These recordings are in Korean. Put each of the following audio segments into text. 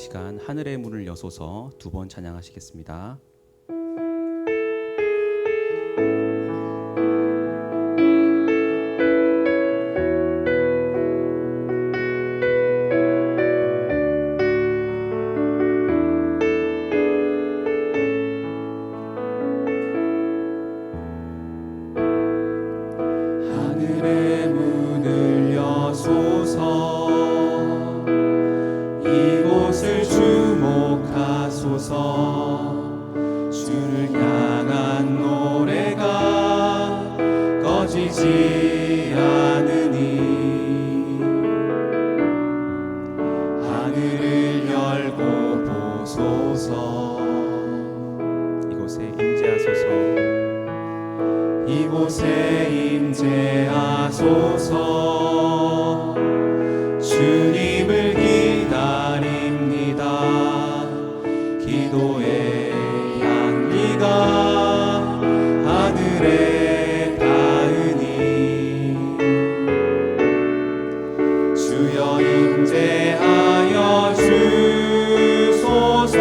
시간 하늘의 문을 여소서 두 번 찬양하시겠습니다. 하늘의 문을 여소서 이곳을 주목하소서 주를 향한 노래가 꺼지지 않으니 하늘을 열고 보소서 이곳에 임재하소서 이곳에 임재하소서 주님을 기다립니다. 기도의 향기가 하늘에 닿으니 주여 임재하여 주소서.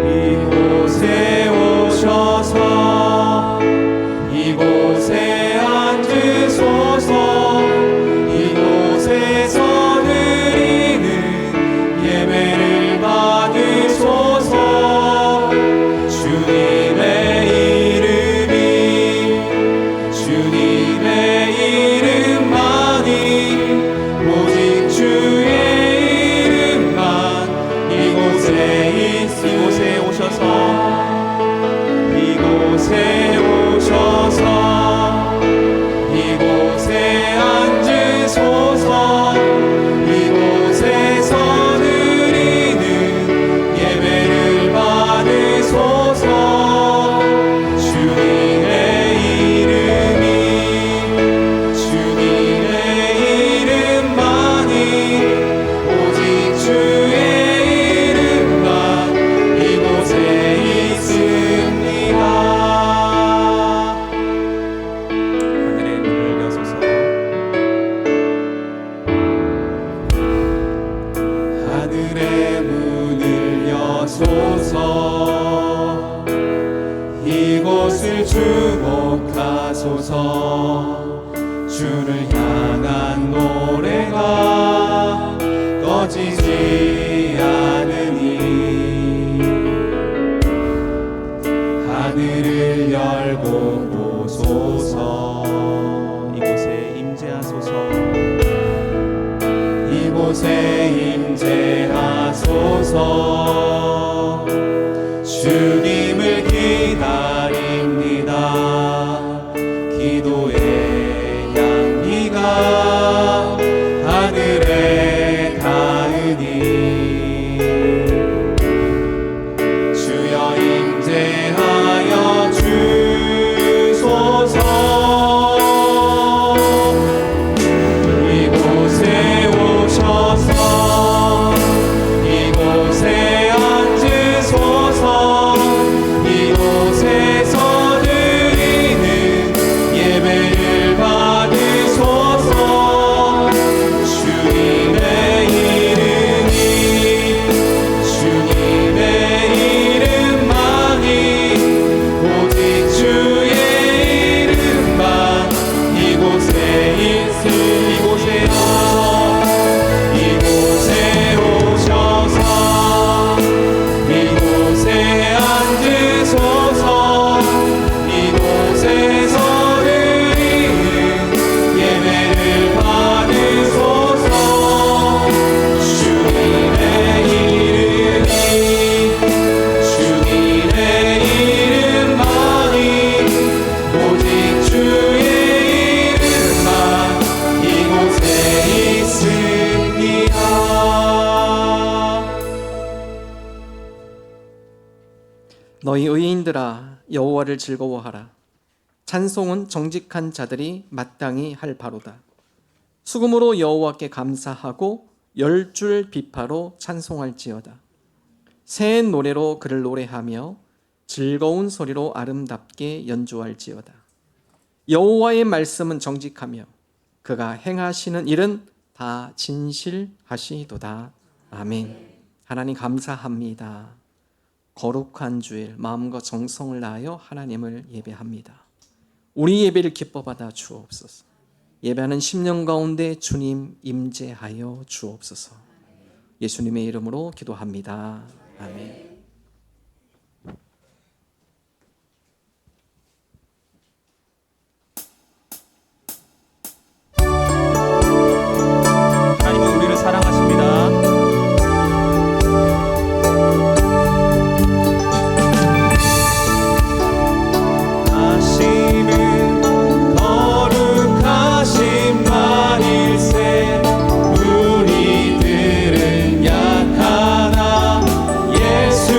이곳에 오셔서 이곳에 앉으소서. 이곳에서 드리는 예배를 받으소서. 주님의 이름이 주님의 이름만이 오직 주의 이름만 이곳에 오셔서 이곳에 오셔서 이곳에 앉으소서. 이곳에서 드리는 예배를 받으소서. 주님의 이름이 주님의 이름만이 오직 주의 이름만 이곳에 있습니다. 하늘의 문을 여소서 하늘의 문을 여소서 이곳을 주목하소서. 주를 향한 노래가 꺼지지 않으니 하늘을 열고 보소서. 이곳에 임재하소서 이곳에 임재하소서. 주님을 기다립니다. 기도의 향기가 하늘에 닿으니 주여 임재하여 주소서. 이곳에 오셔서 이곳에 앉으소서. 이곳에서 드리는 예배를 받으소서. 주님의 이름이 주님의 이름만이 오직 주의 이름만 이곳에 이곳에 오셔서 이곳에 앉으소서. 이곳에서 드리는 예배를 받으소서. 주님의 이름이 주님의 이름만이 오직 주의 이름만 이곳에 있습니다. 너희 의인들아 여호와를 즐거워하라. 찬송은 정직한 자들이 마땅히 할 바로다. 수금으로 여호와께 감사하고 10줄 비파로 찬송할지어다. 새 노래로 그를 노래하며 즐거운 소리로 아름답게 연주할지어다. 여호와의 말씀은 정직하며 그가 행하시는 일은 다 진실하시도다. 아멘. 하나님 감사합니다. 거룩한 주일 마음과 정성을 다하여 하나님을 예배합니다. 우리 예배를 기뻐 받아 주옵소서. 예배하는 10년 가운데 주님 임재하여 주옵소서. 예수님의 이름으로 기도합니다. 아멘. 하나님은 우리를 사랑하십니다. 하시는 거룩하신 만일세 우리들은 약하나 예수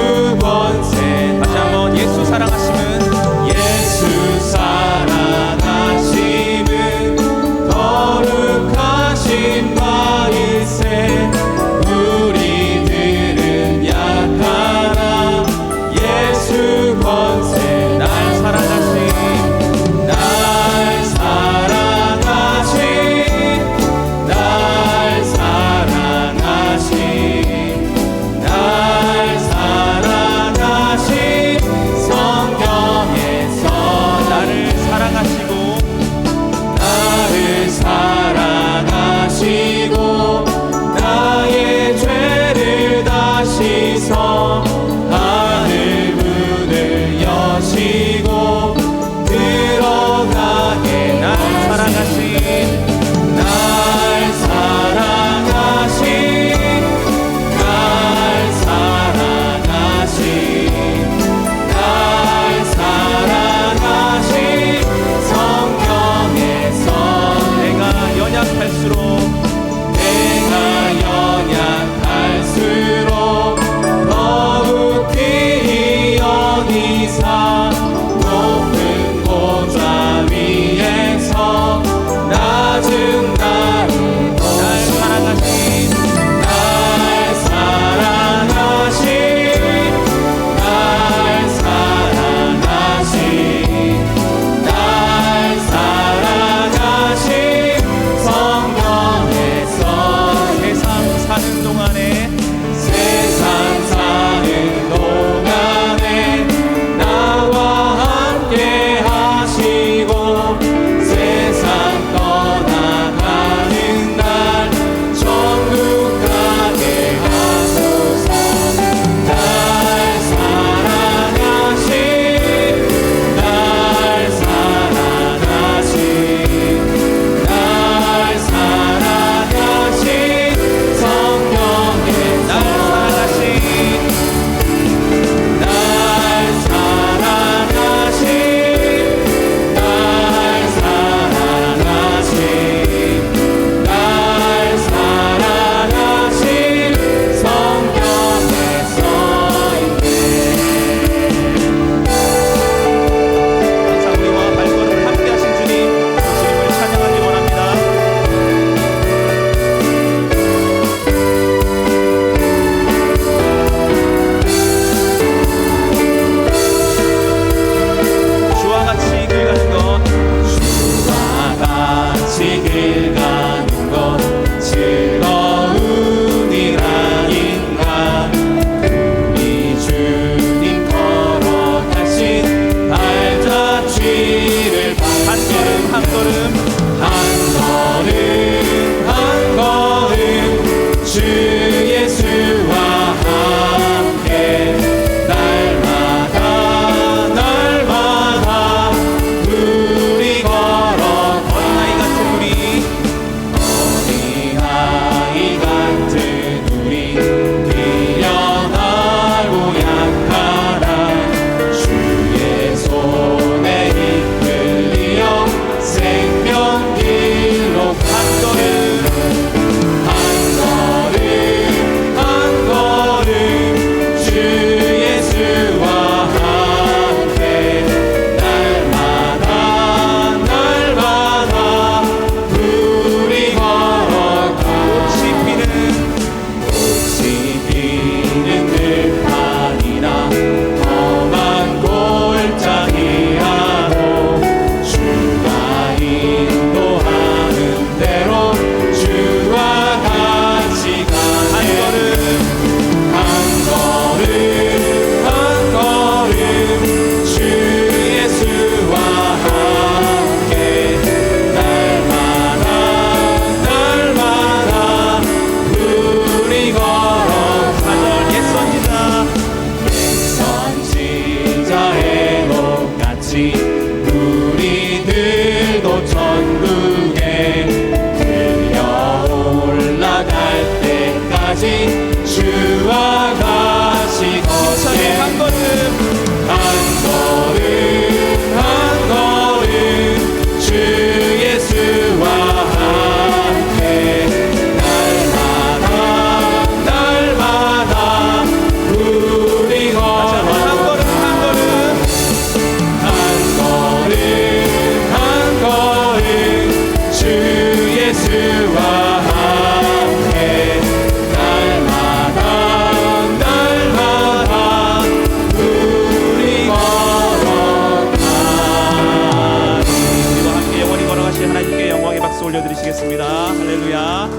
올려드리시겠습니다. 할렐루야.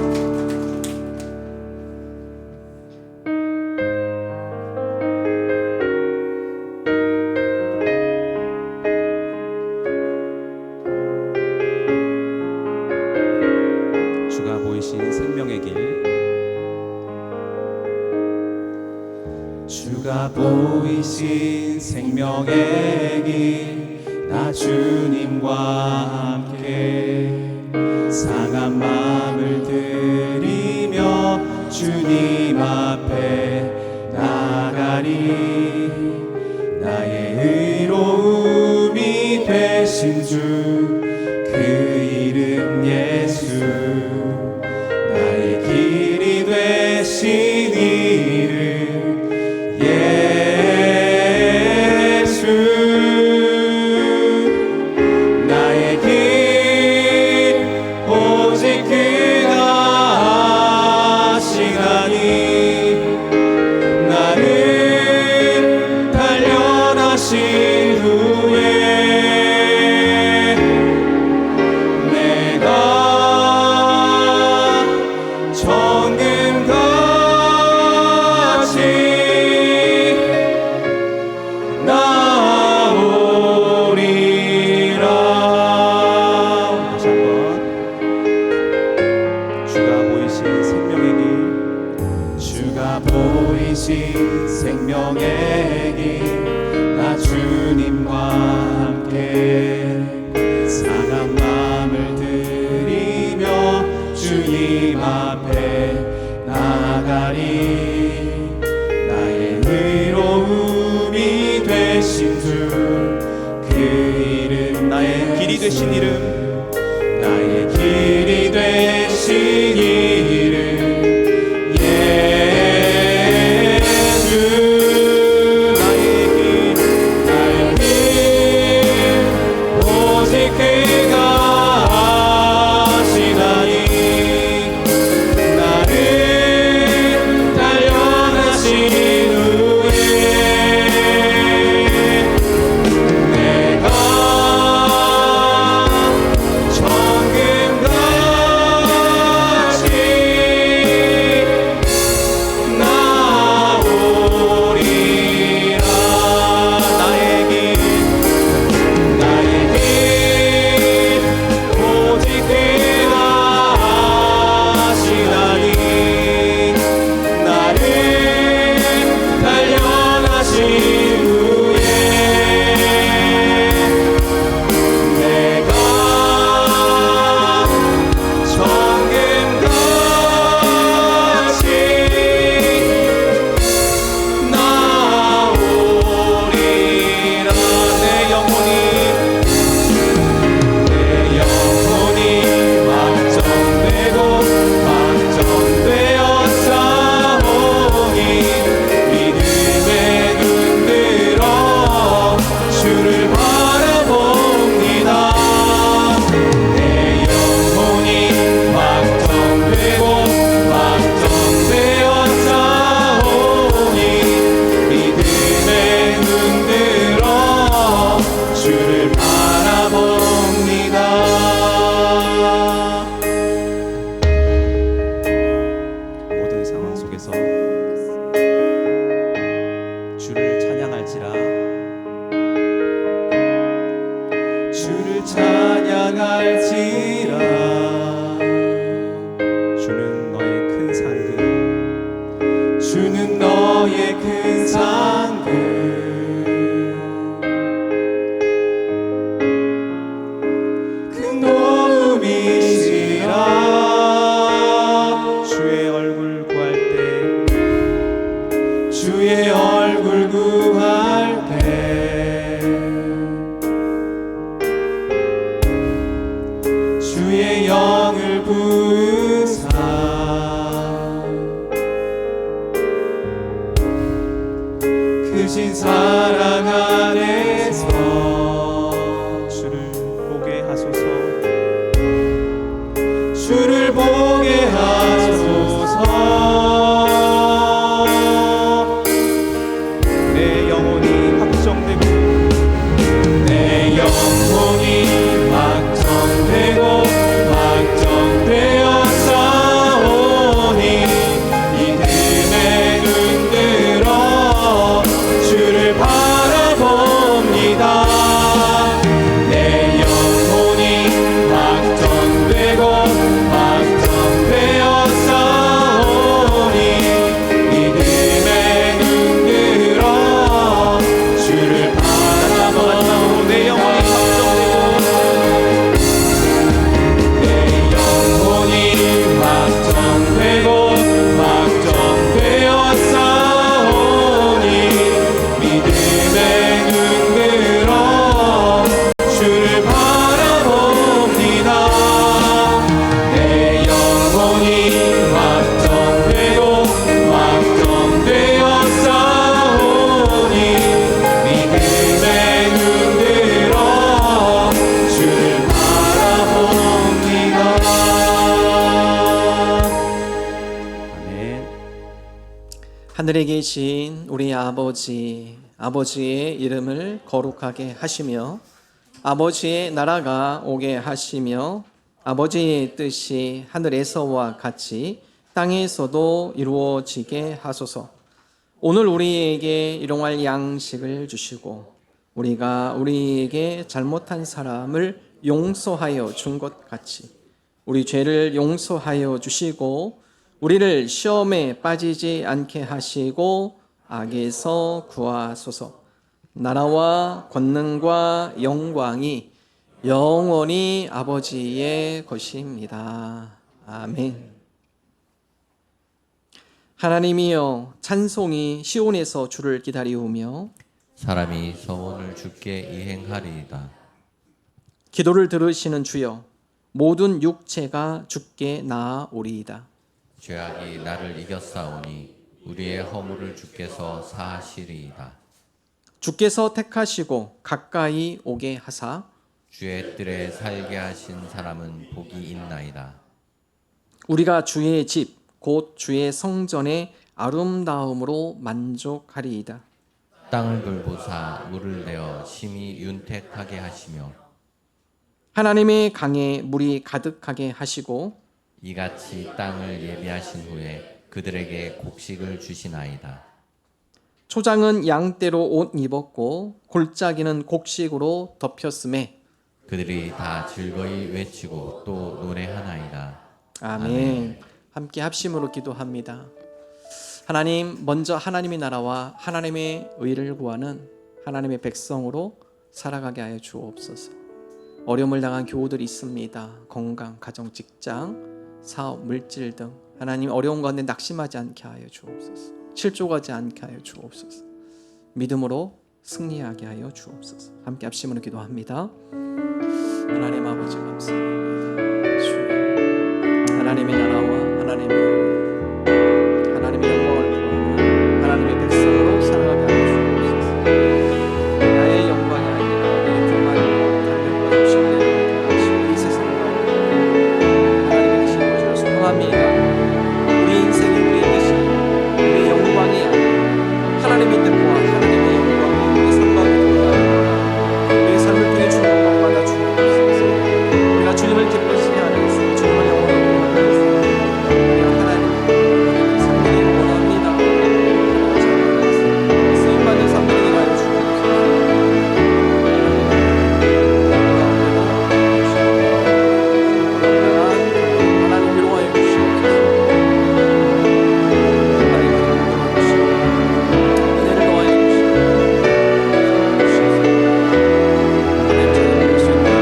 주가 보이신 생명의 길, 주가 보이신 생명의 길, 나 주님과 함께 상한 마음을 들이며 주님 앞에 나가리. 나의 의로움이 되신 주, 그 이름 예수. 나의 길이 되신 이름 예수. 나의 길 오직 그가 하시나니. 나를 단련하신 후에 생명의 길, 나 주님과 함께 상한 마음을 들이며 주님 앞에 나가리. 나의 의로움이 되신 주, 그 이름 나의 길이 되신 이름. 나의 길이 되신 이름 주는 너의 큰 상급 큰 도움이시라. 주의 얼굴 구할 때 주의 얼굴 구할 때 주의 영을 부으사 크신 사랑 안에서 주를 보게 하소서. 주를 보게 하소서. 내 영혼이 확정되고 내 영혼이 확정되고 하늘에 계신 우리 아버지, 아버지의 이름을 거룩하게 하시며 아버지의 나라가 오게 하시며 아버지의 뜻이 하늘에서와 같이 땅에서도 이루어지게 하소서. 오늘 우리에게 일용할 양식을 주시고 우리가 우리에게 잘못한 사람을 용서하여 준 것 같이 우리 죄를 용서하여 주시고 우리를 시험에 빠지지 않게 하시고 악에서 구하소서. 나라와 권능과 영광이 영원히 아버지의 것입니다. 아멘. 하나님이여, 찬송이 시온에서 주를 기다리우며 사람이 소원을 주께 이행하리이다. 기도를 들으시는 주여, 모든 육체가 주께 나아오리이다. 죄악이 나를 이겼사오니 우리의 허물을 주께서 사하시리이다. 주께서 택하시고 가까이 오게 하사 주의 뜰에 살게 하신 사람은 복이 있나이다. 우리가 주의 집 곧 주의 성전의 아름다움으로 만족하리이다. 땅을 돌보사 물을 내어 심히 윤택하게 하시며 하나님의 강에 물이 가득하게 하시고 이같이 땅을 예비하신 후에 그들에게 곡식을 주시나이다. 초장은 양떼로 옷 입었고 골짜기는 곡식으로 덮였음에 그들이 다 즐거이 외치고 또 노래하나이다. 아멘. 함께 합심으로 기도합니다. 하나님, 먼저 하나님의 나라와 하나님의 의를 구하는 하나님의 백성으로 살아가게 하여 주옵소서. 어려움을 당한 교우들이 있습니다. 건강, 가정, 직장, 사업, 물질 등 하나님 어려운 가운데 낙심하지 않게 하여 주옵소서. 실족하지 않게 하여 주옵소서. 믿음으로 승리하게 하여 주옵소서. 함께 합심으로 기도합니다. 하나님 아버지 감사합니다. 주님, 하나님의 나라와 하나님의 의, 하나님의 영광을 구하는 하나님의 백성으로 살아가게 하여 주옵소서. 나의 영광이 아니라 우리의 교만과 단명과 욕심을 내게 하시고 이 세상 가운데 하나님의 뜻이 이루어지라 소망합니다. 우리 인생이 우리의 뜻이 우리의 영광이 아니라 하나님의 뜻과 하나님의 영광이 우리의 삶 가운데 돌아가는 우리의 삶을 통해 주는 영광 받아 주옵소서. 우리가 주님을 기쁘시게 하면서 주님을 영원하게 하면서 우리가 하나님의 삶을 원합니다. 쓰임받는 삶을 되게 하여 주옵소서. 하나님 위로하여 주시옵소서. 은혜를 더하여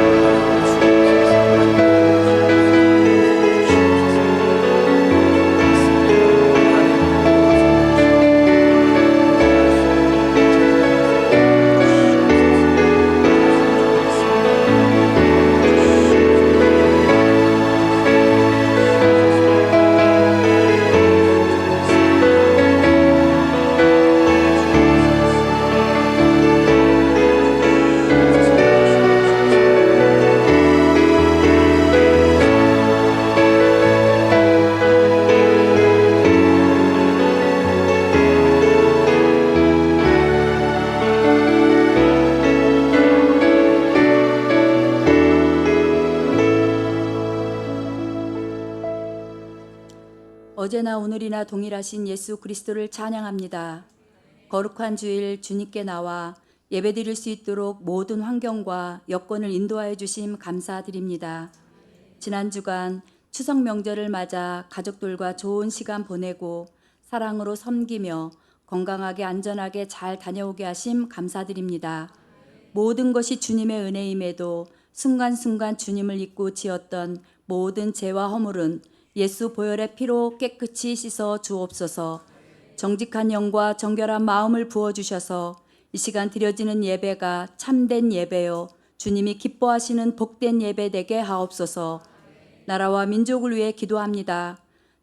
어제나 오늘이나 동일하신 예수 그리스도를 찬양합니다. 거룩한 주일 주님께 나와 예배드릴 수 있도록 모든 환경과 여건을 인도하여 주심 감사드립니다. 지난 주간 추석 명절을 맞아 가족들과 좋은 시간 보내고 사랑으로 섬기며 건강하게 안전하게 잘 다녀오게 하심 감사드립니다. 모든 것이 주님의 은혜임에도 순간순간 주님을 잊고 지었던 모든 죄와 허물은 예수 보혈의 피로 깨끗이 씻어 주옵소서. 정직한 영과 정결한 마음을 부어주셔서 이 시간 드려지는 예배가 참된 예배요 주님이 기뻐하시는 복된 예배 되게 하옵소서. 나라와 민족을 위해 기도합니다.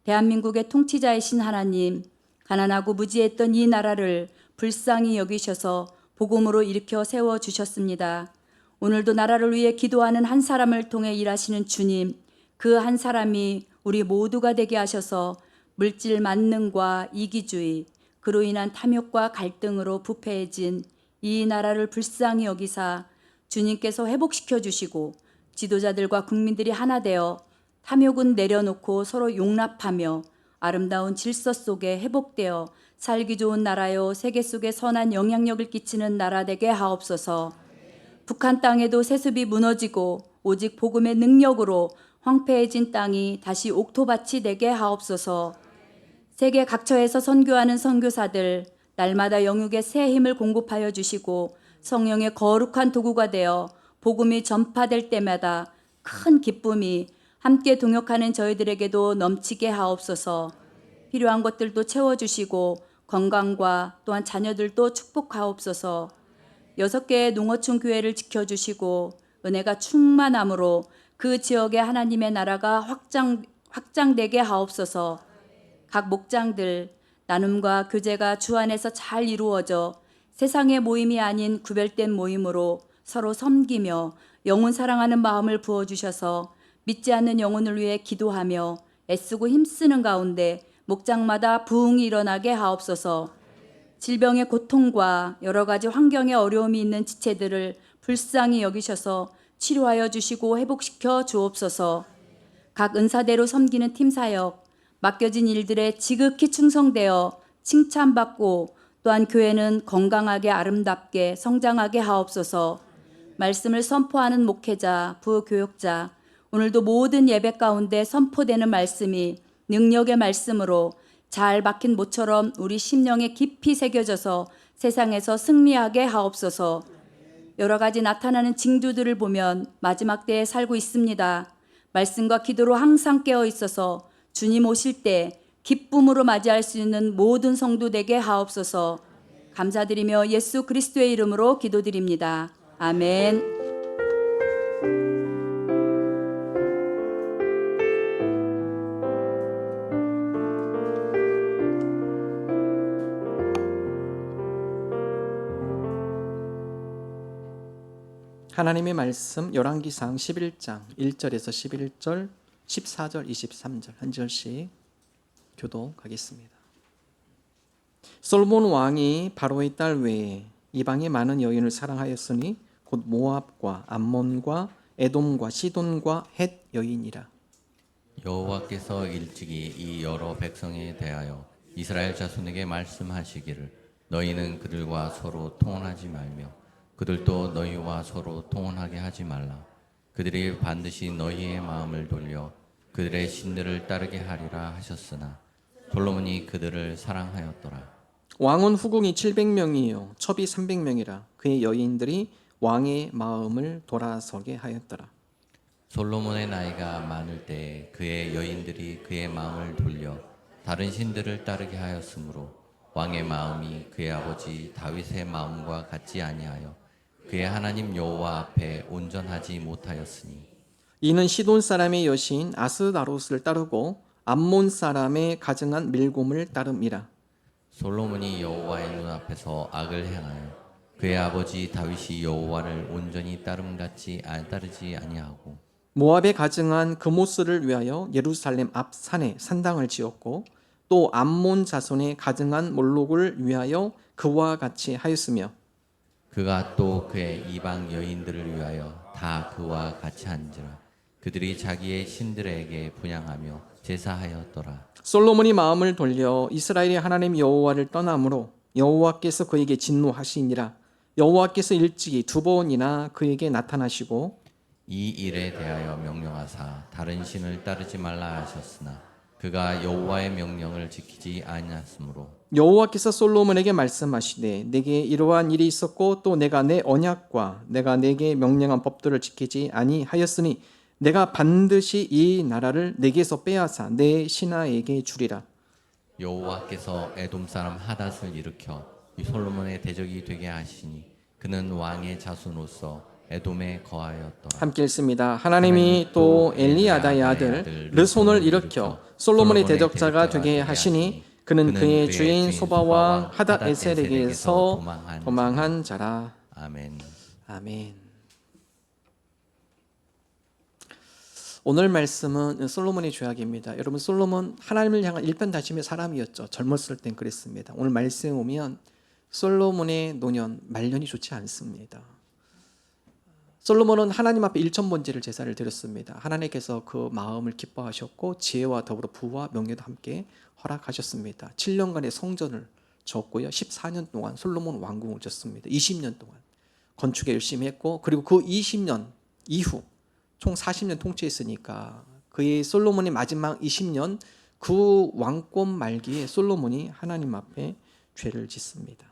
대한민국의 통치자이신 하나님, 가난하고 무지했던 이 나라를 불쌍히 여기셔서 복음으로 일으켜 세워주셨습니다. 오늘도 나라를 위해 기도하는 한 사람을 통해 일하시는 주님, 그 한 사람이 우리 모두가 되게 하셔서 물질 만능과 이기주의, 그로 인한 탐욕과 갈등으로 부패해진 이 나라를 불쌍히 여기사 주님께서 회복시켜 주시고 지도자들과 국민들이 하나 되어 탐욕은 내려놓고 서로 용납하며 아름다운 질서 속에 회복되어 살기 좋은 나라요 세계 속에 선한 영향력을 끼치는 나라 되게 하옵소서. 북한 땅에도 세습이 무너지고 오직 복음의 능력으로 황폐해진 땅이 다시 옥토밭이 되게 하옵소서. 세계 각처에서 선교하는 선교사들 날마다 영육의 새 힘을 공급하여 주시고 성령의 거룩한 도구가 되어 복음이 전파될 때마다 큰 기쁨이 함께 동역하는 저희들에게도 넘치게 하옵소서. 필요한 것들도 채워주시고 건강과 또한 자녀들도 축복하옵소서. 6개의 농어촌 교회를 지켜주시고 은혜가 충만함으로 그 지역의 하나님의 나라가 확장되게 하옵소서. 각 목장들 나눔과 교제가 주 안에서 잘 이루어져 세상의 모임이 아닌 구별된 모임으로 서로 섬기며 영혼 사랑하는 마음을 부어주셔서 믿지 않는 영혼을 위해 기도하며 애쓰고 힘쓰는 가운데 목장마다 부흥이 일어나게 하옵소서. 질병의 고통과 여러 가지 환경에 어려움이 있는 지체들을 불쌍히 여기셔서 치료하여 주시고 회복시켜 주옵소서. 각 은사대로 섬기는 팀사역, 맡겨진 일들에 지극히 충성되어 칭찬받고 또한 교회는 건강하게 아름답게 성장하게 하옵소서. 말씀을 선포하는 목회자, 부교역자, 오늘도 모든 예배 가운데 선포되는 말씀이 능력의 말씀으로 잘 박힌 모처럼 우리 심령에 깊이 새겨져서 세상에서 승리하게 하옵소서. 여러 가지 나타나는 징조들을 보면 마지막 때에 살고 있습니다. 말씀과 기도로 항상 깨어 있어서 주님 오실 때 기쁨으로 맞이할 수 있는 모든 성도 되게 하옵소서. 감사드리며 예수 그리스도의 이름으로 기도드립니다. 아멘. 하나님의 말씀 열왕기상 11장 1절에서 11절, 14절, 23절 한 절씩 교독하겠습니다. 솔로몬 왕이 바로의 딸 외에 이방의 많은 여인을 사랑하였으니 곧 모압과 암몬과 에돔과 시돈과 헷 여인이라. 여호와께서 일찍이 이 여러 백성에 대하여 이스라엘 자손에게 말씀하시기를 너희는 그들과 서로 통혼하지 말며 그들도 너희와 서로 통혼하게 하지 말라. 그들이 반드시 너희의 마음을 돌려 그들의 신들을 따르게 하리라 하셨으나 솔로몬이 그들을 사랑하였더라. 왕은 후궁이 700명이요 첩이 300명이라. 그의 여인들이 왕의 마음을 돌아서게 하였더라. 솔로몬의 나이가 많을 때에 그의 여인들이 그의 마음을 돌려 다른 신들을 따르게 하였으므로 왕의 마음이 그의 아버지 다윗의 마음과 같지 아니하여 그의 하나님 여호와 앞에 온전하지 못하였으니 이는 시돈 사람의 여신 아스다롯을 따르고 암몬 사람의 가증한 밀곰을 따름이라. 솔로몬이 여호와의 눈앞에서 악을 행하여 그의 아버지 다윗이 여호와를 온전히 따르지 아니하고 모압에 가증한 그모스를 위하여 예루살렘 앞 산에 산당을 지었고 또 암몬 자손의 가증한 몰록을 위하여 그와 같이 하였으며 그가 또 그의 이방 여인들을 위하여 다 그와 같이 한지라. 그들이 자기의 신들에게 분향하며 제사하였더라. 솔로몬이 마음을 돌려 이스라엘의 하나님 여호와를 떠남으로 여호와께서 그에게 진노하시니라. 여호와께서 일찍이 2번이나 그에게 나타나시고 이 일에 대하여 명령하사 다른 신을 따르지 말라 하셨으나 그가 여호와의 명령을 지키지 아니하였으므로 여호와께서 솔로몬에게 말씀하시되 내게 이러한 일이 있었고 또 내가 내 언약과 내가 내게 명령한 법들을 지키지 아니하였으니 내가 반드시 이 나라를 내게서 빼앗아 내 신하에게 주리라. 여호와께서 에돔 사람 하닷을 일으켜 이 솔로몬의 대적이 되게 하시니 그는 왕의 자손으로서 에돔에 거하였더라. 함께 읽습니다. 하나님이 또 엘리아다의 아들 르손을 일으켜 솔로몬의 대적자가 되게 하시니 그는 그의 주인 소바왕 하닷에셀에게서 도망한 자라. 아멘. 아멘. 오늘 말씀은 솔로몬의 죄악입니다. 여러분, 솔로몬 하나님을 향한 일편단심의 사람이었죠. 젊었을 땐 그랬습니다. 오늘 말씀에 오면 솔로몬의 노년, 말년이 좋지 않습니다. 솔로몬은 하나님 앞에 일천번제를 제사를 드렸습니다. 하나님께서 그 마음을 기뻐하셨고 지혜와 더불어 부와 명예도 함께 허락하셨습니다. 7년간의 성전을 졌고요. 14년 동안 솔로몬 왕궁을 졌습니다. 20년 동안 건축에 열심히 했고, 그리고 그 20년 이후 총 40년 통치했으니까 그의 솔로몬의 마지막 20년 그 왕권 말기에 솔로몬이 하나님 앞에 죄를 짓습니다.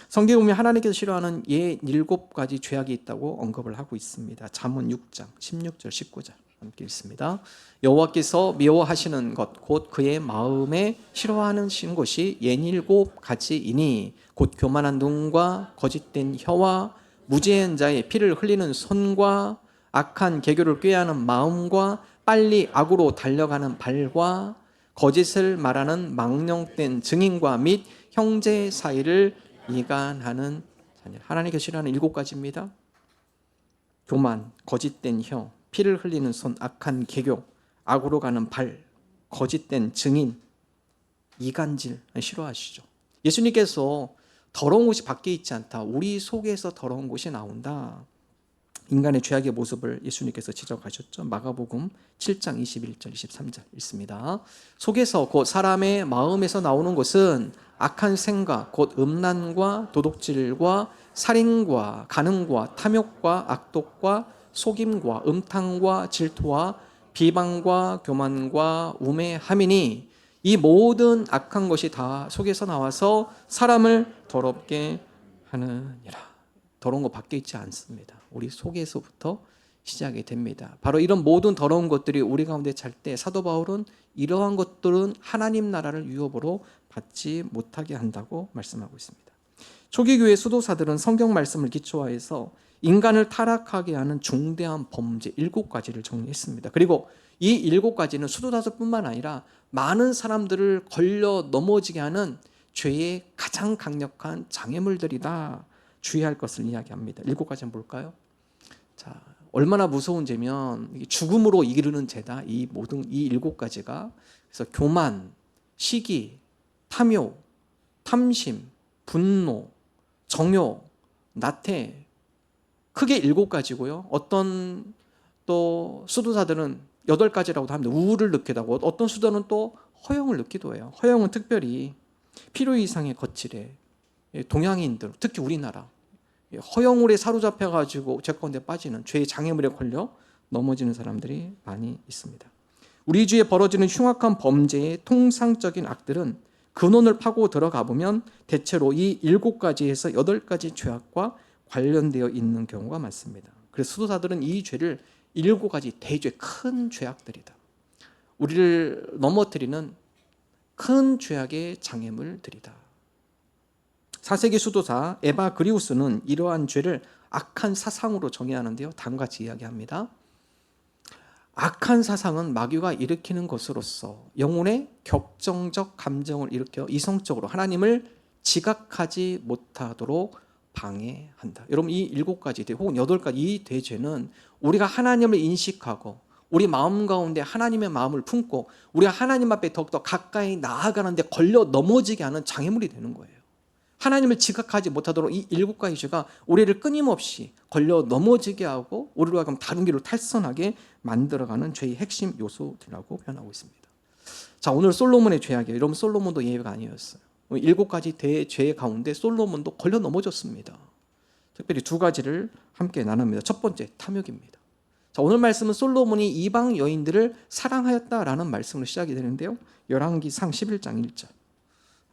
성경에 보면 하나님께서 싫어하는 7가지 죄악이 있다고 언급을 하고 있습니다. 잠언 6장 16절 19절 함께 읽습니다. 여호와께서 미워하시는 것 곧 그의 마음에 싫어하시는 것이 7가지이니 곧 교만한 눈과 거짓된 혀와 무죄한 자의 피를 흘리는 손과 악한 계교를 꾀하는 마음과 빨리 악으로 달려가는 발과 거짓을 말하는 망령된 증인과 및 형제 사이를 이간하는 자녀. 하나님께서 싫어하는 7가지입니다. 교만, 거짓된 혀, 피를 흘리는 손, 악한 계교, 악으로 가는 발, 거짓된 증인, 이간질 싫어하시죠. 예수님께서 더러운 것이 밖에 있지 않다, 우리 속에서 더러운 것이 나온다, 인간의 죄악의 모습을 예수님께서 지적하셨죠. 마가복음 7장 21절 23절 읽습니다. 속에서 곧 사람의 마음에서 나오는 것은 악한 생각 곧 음란과 도둑질과 살인과 간음과 탐욕과 악독과 속임과 음탕과 질투와 비방과 교만과 우매함이니 이 모든 악한 것이 다 속에서 나와서 사람을 더럽게 하느니라. 더러운 거 밖에 있지 않습니다. 우리 속에서부터 시작이 됩니다. 바로 이런 모든 더러운 것들이 우리 가운데 찰 때 사도 바울은 이러한 것들은 하나님 나라를 유업으로 받지 못하게 한다고 말씀하고 있습니다. 초기 교회 수도사들은 성경 말씀을 기초화해서 인간을 타락하게 하는 중대한 범죄 7가지를 정리했습니다. 그리고 이 7가지는 수도사들뿐만 아니라 많은 사람들을 걸려 넘어지게 하는 죄의 가장 강력한 장애물들이다. 주의할 것을 이야기합니다. 7가지는 뭘까요? 자, 얼마나 무서운 죄면 죽음으로 이르는 죄다. 이 모든 이 7가지가. 그래서 교만, 시기, 탐욕, 탐심, 분노, 정욕, 나태, 크게 7가지고요. 어떤 또 수도사들은 8가지라고도 합니다. 우울을 느끼기도 하고, 어떤 수도는 또 허영을 느끼기도 해요. 허영은 특별히 필요 이상의 거칠에 동양인들, 특히 우리나라 허영물에 사로잡혀가지고 죄 가운데 빠지는 죄의 장애물에 걸려 넘어지는 사람들이 많이 있습니다. 우리 주위에 벌어지는 흉악한 범죄의 통상적인 악들은 근원을 파고 들어가 보면 대체로 이 7가지에서 8가지 죄악과 관련되어 있는 경우가 많습니다. 그래서 수도사들은 이 죄를 7가지 대죄, 큰 죄악들이다, 우리를 넘어뜨리는 큰 죄악의 장애물들이다. 4세기 수도사 에바 그리우스는 이러한 죄를 악한 사상으로 정의하는데요, 다음과 같이 이야기합니다. 악한 사상은 마귀가 일으키는 것으로서 영혼의 격정적 감정을 일으켜 이성적으로 하나님을 지각하지 못하도록 방해한다. 여러분, 이 7가지 혹은 8가지 이 대죄는 우리가 하나님을 인식하고 우리 마음 가운데 하나님의 마음을 품고 우리가 하나님 앞에 더욱더 가까이 나아가는데 걸려 넘어지게 하는 장애물이 되는 거예요. 하나님을 지각하지 못하도록 이 7가지 죄가 우리를 끊임없이 걸려 넘어지게 하고 우리로 하여금 다른 길로 탈선하게 만들어가는 죄의 핵심 요소들이라고 표현하고 있습니다. 자, 오늘 솔로몬의 죄악이에요. 여러분, 솔로몬도 예외가 아니었어요. 7가지 대죄 가운데 솔로몬도 걸려 넘어졌습니다. 특별히 2가지를 함께 나눕니다. 첫 번째, 탐욕입니다. 자, 오늘 말씀은 솔로몬이 이방 여인들을 사랑하였다라는 말씀으로 시작이 되는데요, 열왕기상 11장 1절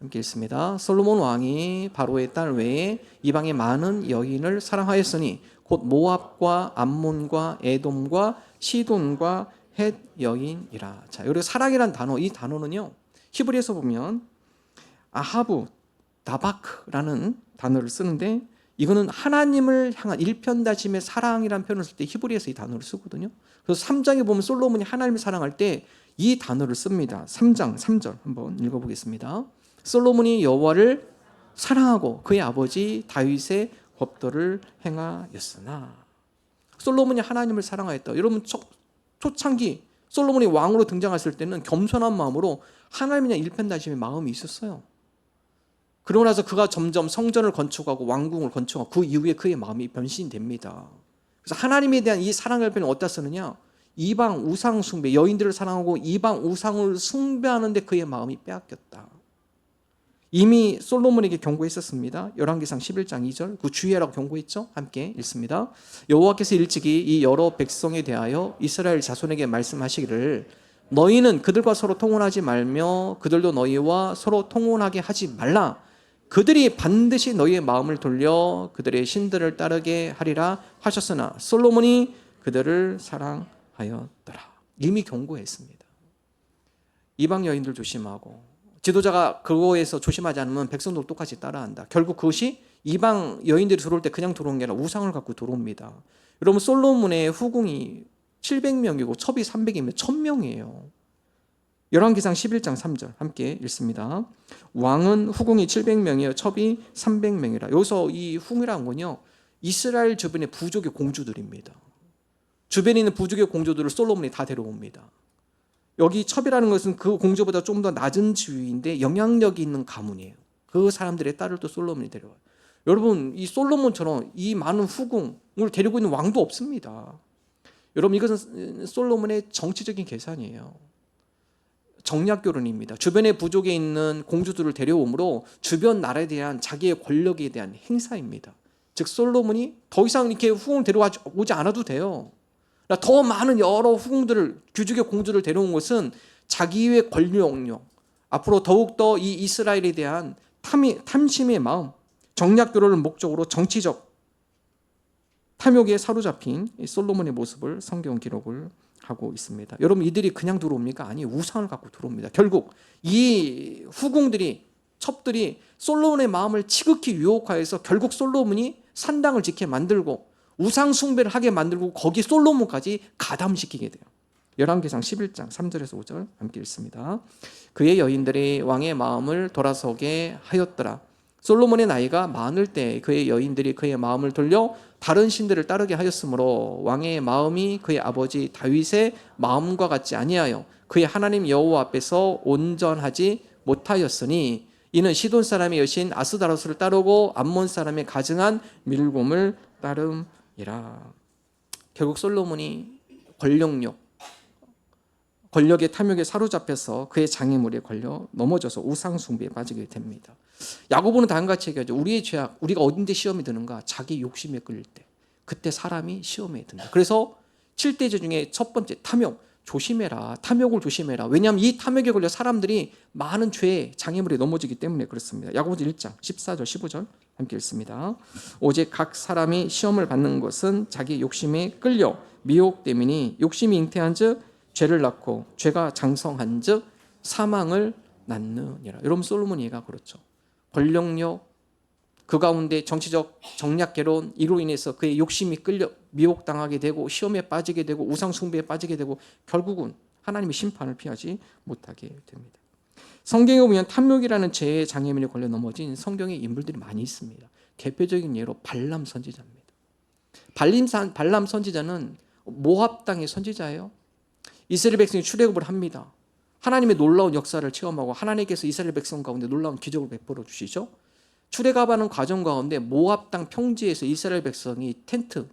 함께 읽습니다. 솔로몬 왕이 바로의 딸 외에 이방의 많은 여인을 사랑하였으니 곧 모압과 암몬과 에돔과 시돈과 헷 여인이라. 자, 여기 사랑이란 단어, 이 단어는요, 히브리에서 보면 아하부 다바크라는 단어를 쓰는데, 이거는 하나님을 향한 일편단심의 사랑이라는 표현을 쓸 때 히브리에서 이 단어를 쓰거든요. 그래서 3장에 보면 솔로몬이 하나님을 사랑할 때 이 단어를 씁니다. 3장 3절 한번 읽어보겠습니다. 솔로몬이 여호와를 사랑하고 그의 아버지 다윗의 법도를 행하였으나. 솔로몬이 하나님을 사랑하였다. 여러분, 초창기 솔로몬이 왕으로 등장했을 때는 겸손한 마음으로 하나님에 대한 일편단심의 마음이 있었어요. 그러고 나서 그가 점점 성전을 건축하고 왕궁을 건축하고 그 이후에 그의 마음이 변신됩니다. 그래서 하나님에 대한 이 사랑의 표현을 어디다 쓰느냐? 이방 우상 숭배, 여인들을 사랑하고 이방 우상을 숭배하는데 그의 마음이 빼앗겼다. 이미 솔로몬에게 경고했었습니다. 열왕기상 11장 2절 그 주의하라고 경고했죠. 함께 읽습니다. 여호와께서 일찍이 이 여러 백성에 대하여 이스라엘 자손에게 말씀하시기를 너희는 그들과 서로 통혼하지 말며 그들도 너희와 서로 통혼하게 하지 말라. 그들이 반드시 너희의 마음을 돌려 그들의 신들을 따르게 하리라 하셨으나 솔로몬이 그들을 사랑하였더라. 이미 경고했습니다. 이방 여인들 조심하고 지도자가 그거에서 조심하지 않으면 백성도 똑같이 따라한다. 결국 그것이 이방 여인들이 들어올 때 그냥 들어온 게 아니라 우상을 갖고 들어옵니다. 여러분 솔로몬의 후궁이 700명이고 첩이 300이면 1000명이에요. 열왕기상 11장 3절 함께 읽습니다. 왕은 후궁이 700명이요 첩이 300명이라. 여기서 이 후궁이라는 건요 이스라엘 주변의 부족의 공주들입니다. 주변에 있는 부족의 공주들을 솔로몬이 다 데려옵니다. 여기 첩이라는 것은 그 공주보다 좀 더 낮은 지위인데 영향력이 있는 가문이에요. 그 사람들의 딸을 또 솔로몬이 데려와요. 여러분 이 솔로몬처럼 이 많은 후궁을 데리고 있는 왕도 없습니다. 여러분 이것은 솔로몬의 정치적인 계산이에요. 정략결혼입니다. 주변의 부족에 있는 공주들을 데려오므로 주변 나라에 대한 자기의 권력에 대한 행사입니다. 즉 솔로몬이 더 이상 이렇게 후궁을 데려오지 않아도 돼요. 더 많은 여러 후궁들을 귀족의 공주를 데려온 것은 자기의 권력력 앞으로 더욱더 이 이스라엘에 대한 탐심의 마음 정략결혼을 목적으로 정치적 탐욕에 사로잡힌 솔로몬의 모습을 성경 기록을 하고 있습니다. 여러분 이들이 그냥 들어옵니까? 아니 우상을 갖고 들어옵니다. 결국 이 후궁들이 첩들이 솔로몬의 마음을 지극히 유혹하여서 결국 솔로몬이 산당을 짓게 만들고 우상 숭배를 하게 만들고 거기 솔로몬까지 가담시키게 돼요. 열왕기상 11장 3절에서 5절 함께 읽습니다. 그의 여인들이 왕의 마음을 돌아서게 하였더라. 솔로몬의 나이가 많을 때 그의 여인들이 그의 마음을 돌려 다른 신들을 따르게 하였으므로 왕의 마음이 그의 아버지 다윗의 마음과 같지 아니하여 그의 하나님 여호와 앞에서 온전하지 못하였으니 이는 시돈 사람의 여신 아스다로스를 따르고 암몬 사람의 가증한 밀곰을 따름이라. 결국 솔로몬이 권력의 탐욕에 사로잡혀서 그의 장애물에 걸려 넘어져서 우상 숭배에 빠지게 됩니다. 야고보는 다음같이 얘기하죠. 우리의 죄악, 우리가 어딘데 시험에 드는가? 자기 욕심에 끌릴 때. 그때 사람이 시험에 든다. 그래서 7대죄 중에 첫 번째 탐욕, 조심해라. 탐욕을 조심해라. 왜냐하면 이 탐욕에 걸려 사람들이 많은 죄의 장애물에 넘어지기 때문에 그렇습니다. 야고보서 1장 14절 15절 함께 읽습니다. 오직 각 사람이 시험을 받는 것은 자기 욕심에 끌려 미혹됨이니 욕심이 잉태한즉 죄를 낳고 죄가 장성한즉 사망을 낳느니라. 여러분 솔로몬이 얘가 그렇죠. 권력력 그 가운데 정치적 정략결혼 이로 인해서 그의 욕심이 끌려 미혹당하게 되고 시험에 빠지게 되고 우상 숭배에 빠지게 되고 결국은 하나님의 심판을 피하지 못하게 됩니다. 성경에 보면 탐욕이라는 죄의 장애물에 걸려 넘어진 성경의 인물들이 많이 있습니다. 대표적인 예로 발람 선지자입니다. 발람 선지자는 모압 땅의 선지자예요. 이스라엘 백성이 출애굽을 합니다. 하나님의 놀라운 역사를 체험하고 하나님께서 이스라엘 백성 가운데 놀라운 기적을 베풀어 주시죠. 출애굽하는 과정 가운데 모압 땅 평지에서 이스라엘 백성이 텐트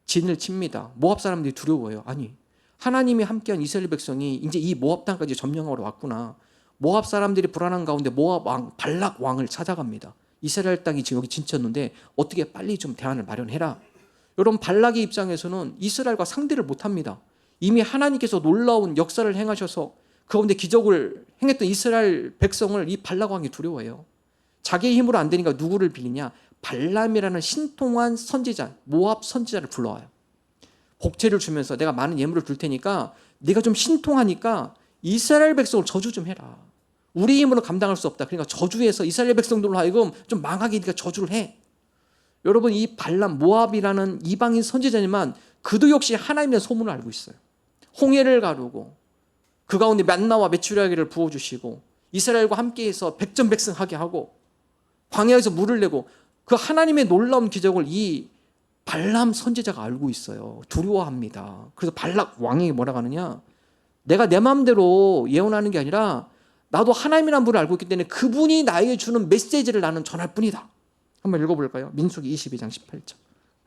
진을 칩니다. 모압 사람들이 두려워해요. 아니 하나님이 함께한 이스라엘 백성이 이제 이 모압 땅까지 점령하러 왔구나. 모압 사람들이 불안한 가운데 모압 왕 발락 왕을 찾아갑니다. 이스라엘 땅이 지금 여기 진쳤는데 어떻게 빨리 좀 대안을 마련해라. 여러분 발락의 입장에서는 이스라엘과 상대를 못합니다. 이미 하나님께서 놀라운 역사를 행하셔서 그 가운데 기적을 행했던 이스라엘 백성을 이 발락 왕이 두려워해요. 자기의 힘으로 안 되니까 누구를 빌리냐? 발람이라는 신통한 선지자, 모압 선지자를 불러와요. 복채를 주면서 내가 많은 예물을 줄 테니까 네가 좀 신통하니까 이스라엘 백성을 저주 좀 해라. 우리 힘으로 감당할 수 없다. 그러니까 저주해서 이스라엘 백성들로 하여금 좀 망하게 네가 저주를 해. 여러분 이 발람 모압이라는 이방인 선지자지만 그도 역시 하나님의 소문을 알고 있어요. 홍해를 가르고 그 가운데 만나와 메추라기를 부어주시고 이스라엘과 함께해서 백전백승하게 하고 광야에서 물을 내고 그 하나님의 놀라운 기적을 이 발람 선지자가 알고 있어요. 두려워합니다. 그래서 발락 왕에게 뭐라고 하느냐, 내가 내 마음대로 예언하는 게 아니라 나도 하나님이라는 분을 알고 있기 때문에 그분이 나에게 주는 메시지를 나는 전할 뿐이다. 한번 읽어볼까요? 민수기 22장 18절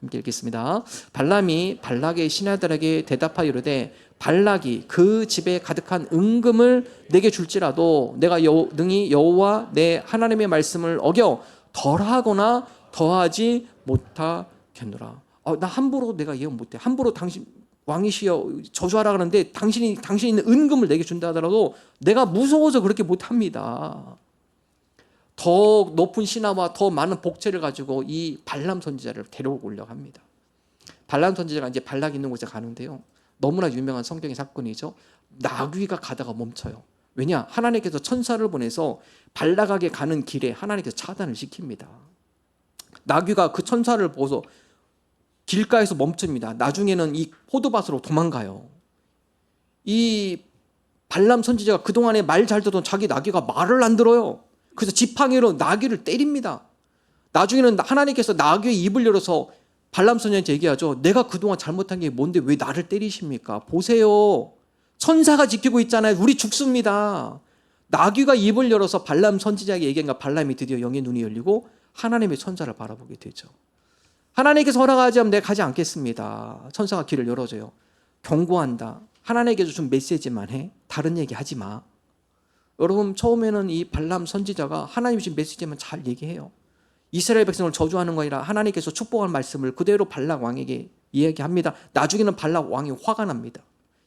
함께 읽겠습니다. 발람이 발락의 신하들에게 대답하여 이르되 발락이 그 집에 가득한 은금을 내게 줄지라도 내가 능히 여호와 내 하나님의 말씀을 어겨 덜하거나 더하지 못하겠노라. 나 함부로 내가 예언 못해. 함부로 당신 왕이시여 저주하라 그러는데 당신이 있는 은금을 내게 준다 하더라도 내가 무서워서 그렇게 못합니다. 더 높은 신하와 더 많은 복채를 가지고 이 발람 선지자를 데려오려고 합니다. 발람 선지자가 이제 발락이 있는 곳에 가는데요, 너무나 유명한 성경의 사건이죠. 나귀가 가다가 멈춰요. 왜냐? 하나님께서 천사를 보내서 발락에게 가는 길에 하나님께서 차단을 시킵니다. 나귀가 그 천사를 보고서 길가에서 멈춥니다. 나중에는 이 포도밭으로 도망가요. 이 발람 선지자가 그동안에 말 잘 듣던 자기 나귀가 말을 안 들어요. 그래서 지팡이로 나귀를 때립니다. 나중에는 하나님께서 나귀의 입을 열어서 발람 선지자한테 얘기하죠. 내가 그동안 잘못한 게 뭔데 왜 나를 때리십니까? 보세요. 천사가 지키고 있잖아요. 우리 죽습니다. 나귀가 입을 열어서 발람 선지자에게 얘기하니까 발람이 드디어 영의 눈이 열리고 하나님의 천사를 바라보게 되죠. 하나님께서 허락하지 않으면 내가 가지 않겠습니다. 천사가 길을 열어줘요. 경고한다. 하나님께서 준 메시지만 해. 다른 얘기 하지 마. 여러분, 처음에는 이 발람 선지자가 하나님이 준 메시지만 잘 얘기해요. 이스라엘 백성을 저주하는 거 아니라 하나님께서 축복할 말씀을 그대로 발락 왕에게 이야기합니다. 나중에는 발락 왕이 화가 납니다.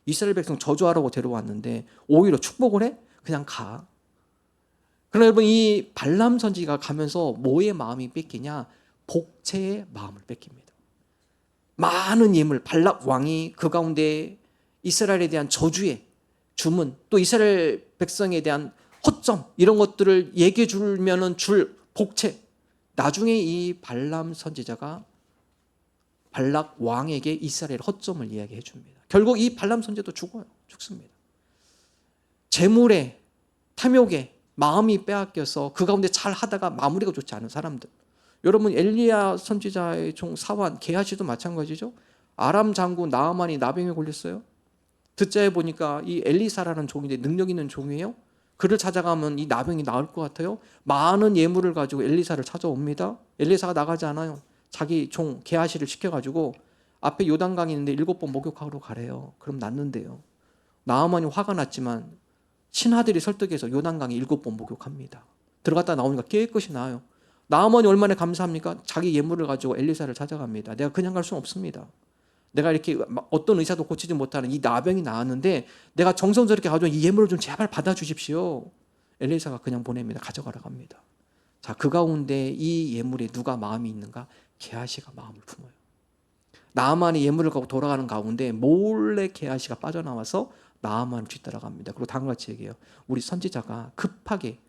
이스라엘 백성 저주하라고 데려왔는데 오히려 축복을 해? 그냥 가. 그러나 여러분, 이 발람 선지자가 가면서 뭐의 마음이 뺏기냐? 복채의 마음을 뺏깁니다. 많은 예물, 발락 왕이 그 가운데 이스라엘에 대한 저주의 주문, 또 이스라엘 백성에 대한 허점, 이런 것들을 얘기해 주면은 줄 복채. 나중에 이 발람 선지자가 발락 왕에게 이스라엘 허점을 이야기해 줍니다. 결국 이 발람 선지자도 죽어요. 죽습니다. 재물에, 탐욕에 마음이 빼앗겨서 그 가운데 잘 하다가 마무리가 좋지 않은 사람들. 여러분, 엘리야 선지자의 종 사환 게하시도 마찬가지죠. 아람 장군 나아만이 나병에 걸렸어요. 듣자에 보니까 이 엘리사라는 종인데 능력 있는 종이에요. 그를 찾아가면 이 나병이 나을 것 같아요. 많은 예물을 가지고 엘리사를 찾아옵니다. 엘리사가 나가지 않아요. 자기 종 게하시를 시켜가지고 앞에 요단강이 있는데 7번 목욕하러 가래요. 그럼 낫는데요. 나아만이 화가 났지만 신하들이 설득해서 요단강에 7번 목욕합니다. 들어갔다 나오니까 깨끗이 나아요. 나아만이 얼마나 감사합니까? 자기 예물을 가지고 엘리사를 찾아갑니다. 내가 그냥 갈 수는 없습니다. 내가 이렇게 어떤 의사도 고치지 못하는 이 나병이 나왔는데 내가 정성스럽게 가져온 이 예물을 좀 제발 받아주십시오. 엘리사가 그냥 보냅니다. 가져가라고 합니다. 자, 그 가운데 이 예물에 누가 마음이 있는가? 게하시가 마음을 품어요. 나아만이 예물을 갖고 돌아가는 가운데 몰래 게하시가 빠져나와서 나아만을 뒤따라갑니다. 그리고 다음과 같이 얘기해요. 우리 선지자가 급하게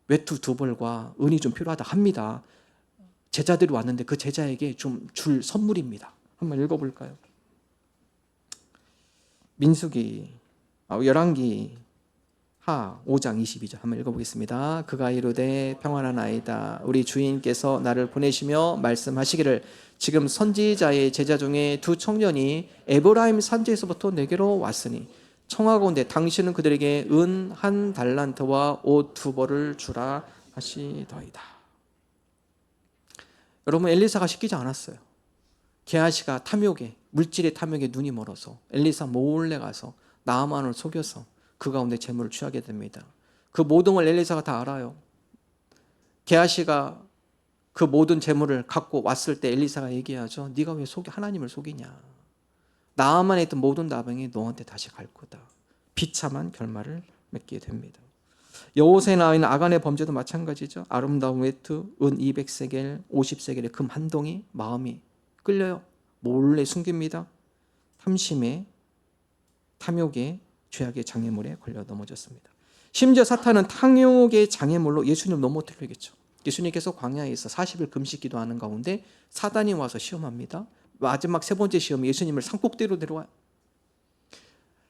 외투 2벌과 은이 좀 필요하다 합니다. 제자들이 왔는데 그 제자에게 좀 줄 선물입니다. 한번 읽어볼까요? 민수기, 열왕기 하 5장 22절 한번 읽어보겠습니다. 그가 이르되 평안한 아이다. 우리 주인께서 나를 보내시며 말씀하시기를 지금 선지자의 제자 중에 2 청년이 에브라임 산지에서부터 내게로 왔으니 청하건대 당신은 그들에게 은 1달란트와 옷 2벌을 주라 하시더이다. 여러분, 엘리사가 시키지 않았어요. 게하시가 탐욕에, 물질의 탐욕에 눈이 멀어서 엘리사 몰래 가서 나아만을 속여서 그 가운데 재물을 취하게 됩니다. 그 모든 걸 엘리사가 다 알아요. 게하시가 그 모든 재물을 갖고 왔을 때 엘리사가 얘기하죠. 네가 왜 하나님을 속이냐. 나아만에 있던 모든 나병이 너한테 다시 갈 거다. 비참한 결말을 맺게 됩니다. 여호수아에 나와 있는 아간의 범죄도 마찬가지죠. 아름다운 외투, 은 200세겔, 50세겔의 금 한 동이 마음이 끌려요. 몰래 숨깁니다. 탐심에, 탐욕에, 죄악의 장애물에 걸려 넘어졌습니다. 심지어 사탄은 탐욕의 장애물로 예수님을 넘어뜨리겠죠. 예수님께서 광야에서 40일 금식 기도하는 가운데 사단이 와서 시험합니다. 마지막 3번째 시험에 예수님을 산꼭대기로 데려와요.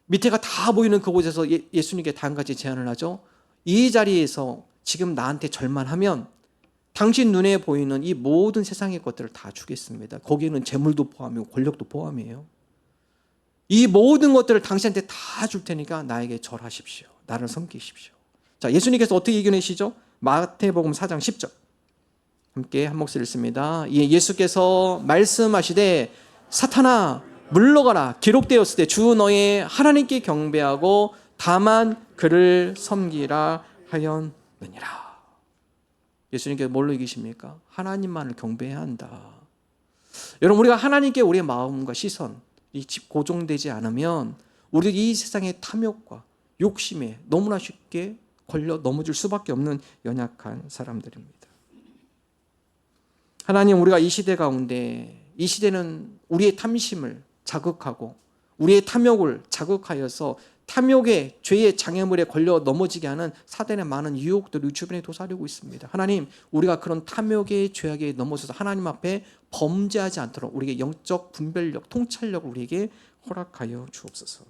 밑에가 다 보이는 그곳에서 예수님께 다음같이 제안을 하죠. 이 자리에서 지금 나한테 절만하면 당신 눈에 보이는 이 모든 세상의 것들을 다 주겠습니다. 거기에는 재물도 포함이고 권력도 포함이에요. 이 모든 것들을 당신한테 다 줄 테니까 나에게 절하십시오. 나를 섬기십시오. 자, 예수님께서 어떻게 이겨내시죠? 마태복음 4장 10절 함께 한 목소리 읽습니다. 예수께서 말씀하시되 사탄아 물러가라. 기록되었을 때 주 너의 하나님께 경배하고 다만 그를 섬기라 하였느니라. 예수님께서 뭘로 이기십니까? 하나님만을 경배해야 한다. 여러분, 우리가 하나님께 우리의 마음과 시선 이 고정되지 않으면 우리 이 세상의 탐욕과 욕심에 너무나 쉽게 걸려 넘어질 수밖에 없는 연약한 사람들입니다. 하나님, 우리가 이 시대 가운데, 이 시대는 우리의 탐심을 자극하고 우리의 탐욕을 자극하여서 탐욕의 죄의 장애물에 걸려 넘어지게 하는 사단의 많은 유혹들을 주변에 도사리고 있습니다. 하나님, 우리가 그런 탐욕의 죄악에 넘어져서 하나님 앞에 범죄하지 않도록 우리에게 영적 분별력, 통찰력을 우리에게 허락하여 주옵소서.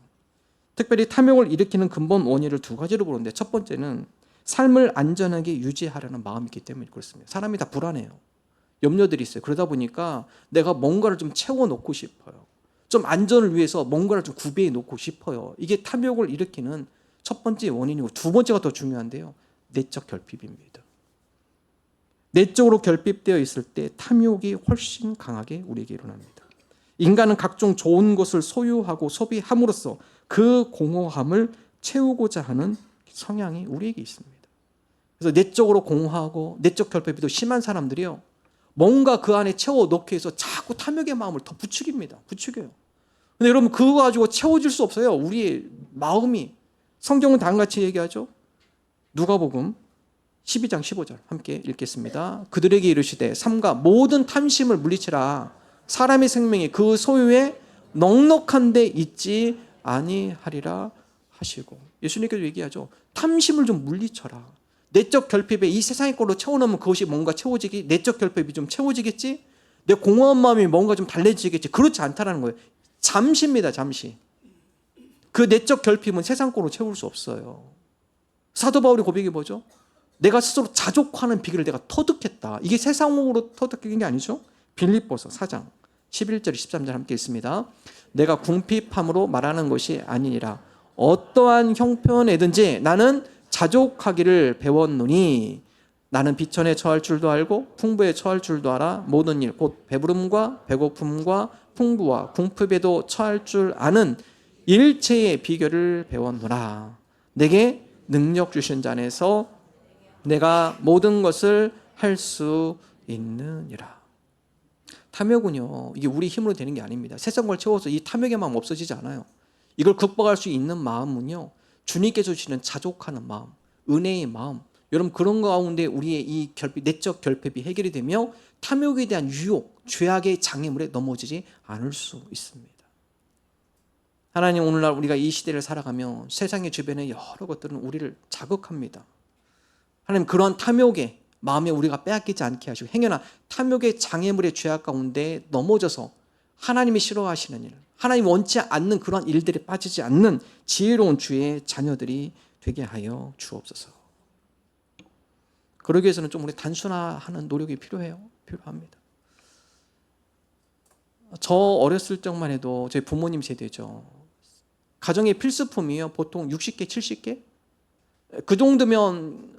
특별히 탐욕을 일으키는 근본 원인을 두 가지로 보는데, 첫 번째는 삶을 안전하게 유지하려는 마음이 있기 때문에 그렇습니다. 사람이 다 불안해요. 염려들이 있어요. 그러다 보니까 내가 뭔가를 좀 채워놓고 싶어요. 좀 안전을 위해서 뭔가를 좀 구비해 놓고 싶어요. 이게 탐욕을 일으키는 첫 번째 원인이고, 두 번째가 더 중요한데요. 내적 결핍입니다. 내적으로 결핍되어 있을 때 탐욕이 훨씬 강하게 우리에게 일어납니다. 인간은 각종 좋은 것을 소유하고 소비함으로써 그 공허함을 채우고자 하는 성향이 우리에게 있습니다. 그래서 내적으로 공허하고 내적 결핍이 더 심한 사람들이요, 뭔가 그 안에 채워넣기 위해서 자꾸 탐욕의 마음을 더 부추깁니다. 부추겨요. 근데 여러분, 그거 가지고 채워질 수 없어요. 우리의 마음이. 성경은 다음같이 얘기하죠. 누가복음 12장 15절 함께 읽겠습니다. 그들에게 이르시되 삼가 모든 탐심을 물리치라. 사람의 생명이 그 소유에 넉넉한 데 있지 아니하리라 하시고, 예수님께서 얘기하죠. 탐심을 좀 물리쳐라. 내적 결핍에 이 세상의 걸로 채워놓으면 그것이 뭔가 채워지기, 내적 결핍이 좀 채워지겠지? 내 공허한 마음이 뭔가 좀 달래지겠지? 그렇지 않다라는 거예요. 잠시입니다. 잠시. 그 내적 결핍은 세상 걸로 채울 수 없어요. 사도 바울의 고백이 뭐죠? 내가 스스로 자족하는 비결을 내가 터득했다. 이게 세상으로 터득한 게 아니죠? 빌립보서 4장 11절 13절 함께 읽습니다. 내가 궁핍함으로 말하는 것이 아니니라. 어떠한 형편에든지 나는 자족하기를 배웠노니 나는 비천에 처할 줄도 알고 풍부에 처할 줄도 알아. 모든 일 곧 배부름과 배고픔과 풍부와 궁핍에도 처할 줄 아는 일체의 비결을 배웠노라. 내게 능력 주신 자 안에서 내가 모든 것을 할 수 있느니라. 탐욕은요, 이게 우리 힘으로 되는 게 아닙니다. 세상 걸 채워서 이 탐욕의 마음 없어지지 않아요. 이걸 극복할 수 있는 마음은요, 주님께서 주시는 자족하는 마음, 은혜의 마음, 여러분 그런 가운데 우리의 이 결핍, 내적 결핍이 해결이 되며 탐욕에 대한 유혹, 죄악의 장애물에 넘어지지 않을 수 있습니다. 하나님, 오늘날 우리가 이 시대를 살아가며 세상의 주변의 여러 것들은 우리를 자극합니다. 하나님, 그런 탐욕에 마음에 우리가 빼앗기지 않게 하시고 행여나 탐욕의 장애물의 죄악 가운데 넘어져서 하나님이 싫어하시는 일, 하나님 원치 않는 그런 일들에 빠지지 않는 지혜로운 주의 자녀들이 되게 하여 주옵소서. 그러기 위해서는 좀 우리 단순화하는 노력이 필요합니다. 저 어렸을 적만 해도 저희 부모님 세대죠. 가정의 필수품이요, 보통 60개, 70개? 그 정도면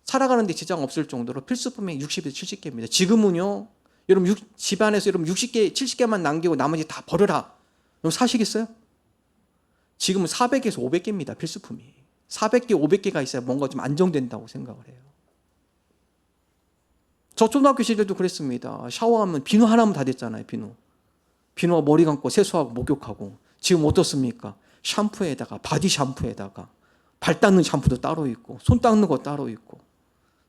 살아가는 데 지장 없을 정도로 필수품이 60에서 70개입니다. 지금은요, 여러분 집안에서 여러분 60개, 70개만 남기고 나머지 다 버려라. 여러분 사시겠어요? 지금은 400개에서 500개입니다. 필수품이. 400개, 500개가 있어야 뭔가 좀 안정된다고 생각을 해요. 저 초등학교 시절도 그랬습니다. 샤워하면 비누 하나면 다 됐잖아요. 비누와 머리 감고 세수하고 목욕하고. 지금 어떻습니까? 샴푸에다가, 바디 샴푸에다가 발 닦는 샴푸도 따로 있고 손 닦는 거 따로 있고.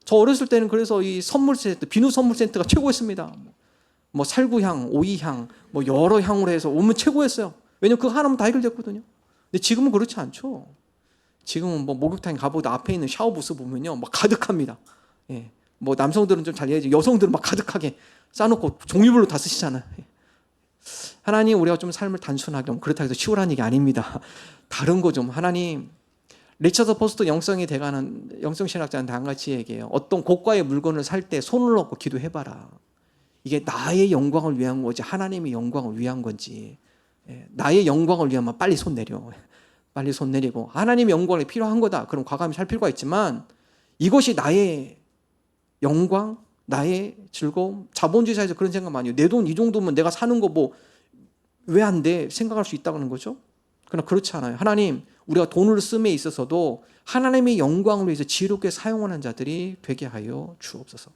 저 어렸을 때는 그래서 이 선물 세트, 비누 선물 세트가 최고였습니다. 뭐 살구향, 오이향, 뭐 여러 향으로 해서 오면 최고였어요. 왜냐면 그거 하나면 다 해결됐거든요. 근데 지금은 그렇지 않죠. 지금은 뭐 목욕탕에 가보다 앞에 있는 샤워부스 보면요, 막 가득합니다. 예. 뭐 남성들은 좀 잘 이해하지, 여성들은 막 가득하게 싸놓고 종류별로 다 쓰시잖아요. 하나님, 우리가 좀 삶을 단순하게, 그렇다고 해서 치우라는 얘기 아닙니다. 다른 거 좀, 하나님, 리처드 포스터 영성의 대가는 영성신학자한테 한 가지 얘기해요. 어떤 고가의 물건을 살 때 손을 얹고 기도해봐라. 이게 나의 영광을 위한 거지 하나님의 영광을 위한 건지. 나의 영광을 위하면 빨리 손 내려. 빨리 손 내리고 하나님의 영광이 필요한 거다. 그럼 과감히 살 필요가 있지만 이것이 나의 영광, 나의 즐거움, 자본주의 사회에서 그런 생각 많이 해요. 내 돈 이 정도면 내가 사는 거 뭐 왜 안 돼? 생각할 수 있다는 거죠. 그러나 그렇지 않아요. 하나님, 우리가 돈을 씀에 있어서도 하나님의 영광을 위해서 지혜롭게 사용하는 자들이 되게 하여 주옵소서.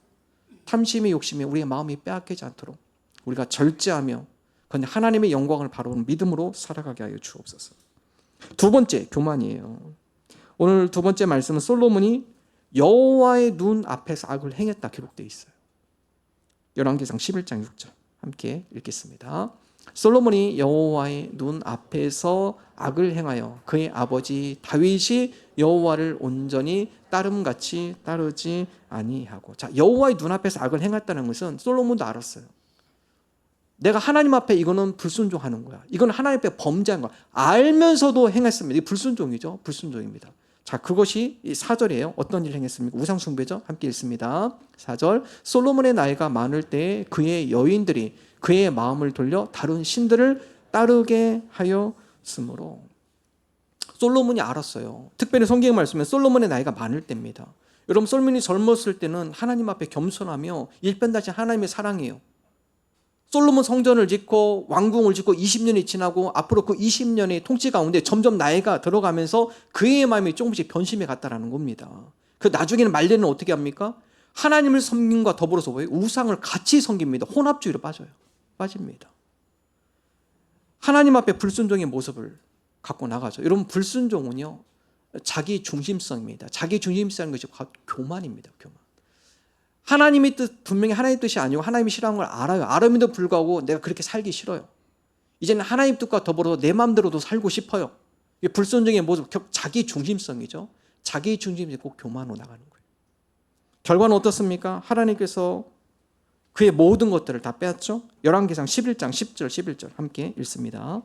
탐심의 욕심에 우리의 마음이 빼앗기지 않도록 우리가 절제하며 그런데 하나님의 영광을 바라보는 믿음으로 살아가게 하여 주옵소서. 두 번째, 교만이에요. 오늘 두 번째 말씀은 솔로몬이 여호와의 눈 앞에서 악을 행했다 기록되어 있어요. 열왕기상 11장 6절 함께 읽겠습니다. 솔로몬이 여호와의 눈 앞에서 악을 행하여 그의 아버지 다윗이 여호와를 온전히 따름같이 따르지 아니하고. 자, 여호와의 눈 앞에서 악을 행했다는 것은 솔로몬도 알았어요. 내가 하나님 앞에 이거는 불순종하는 거야. 이건 하나님 앞에 범죄한 거야. 알면서도 행했습니다. 이게 불순종이죠. 불순종입니다. 자, 그것이 4절이에요. 어떤 일을 행했습니까? 우상숭배죠. 함께 읽습니다. 4절. 솔로몬의 나이가 많을 때 그의 여인들이 그의 마음을 돌려 다른 신들을 따르게 하였으므로. 솔로몬이 알았어요. 특별히 성경 말씀에 솔로몬의 나이가 많을 때입니다. 여러분, 솔로몬이 젊었을 때는 하나님 앞에 겸손하며 일편단심 하나님의 사랑이에요. 솔로몬 성전을 짓고 왕궁을 짓고 20년이 지나고 앞으로 그 20년의 통치 가운데 점점 나이가 들어가면서 그의 마음이 조금씩 변심해 갔다라는 겁니다. 그 나중에는 말년은 어떻게 합니까? 하나님을 섬김과 더불어서 우상을 같이 섬깁니다. 혼합주의로 빠집니다. 하나님 앞에 불순종의 모습을 갖고 나가죠. 여러분, 불순종은요 자기 중심성입니다. 자기 중심성인 것이 교만입니다. 교만. 하나님의 뜻, 분명히 하나님의 뜻이 아니고 하나님이 싫어하는 걸 알아요. 알음에도 불구하고 내가 그렇게 살기 싫어요. 이제는 하나님 뜻과 더불어 내 마음대로도 살고 싶어요. 이게 불순종의 모습, 자기 중심성이죠. 자기 중심이 꼭 교만으로 나가는 거예요. 결과는 어떻습니까? 하나님께서 그의 모든 것들을 다 빼앗죠. 열왕기상 11장 10절 11절 함께 읽습니다.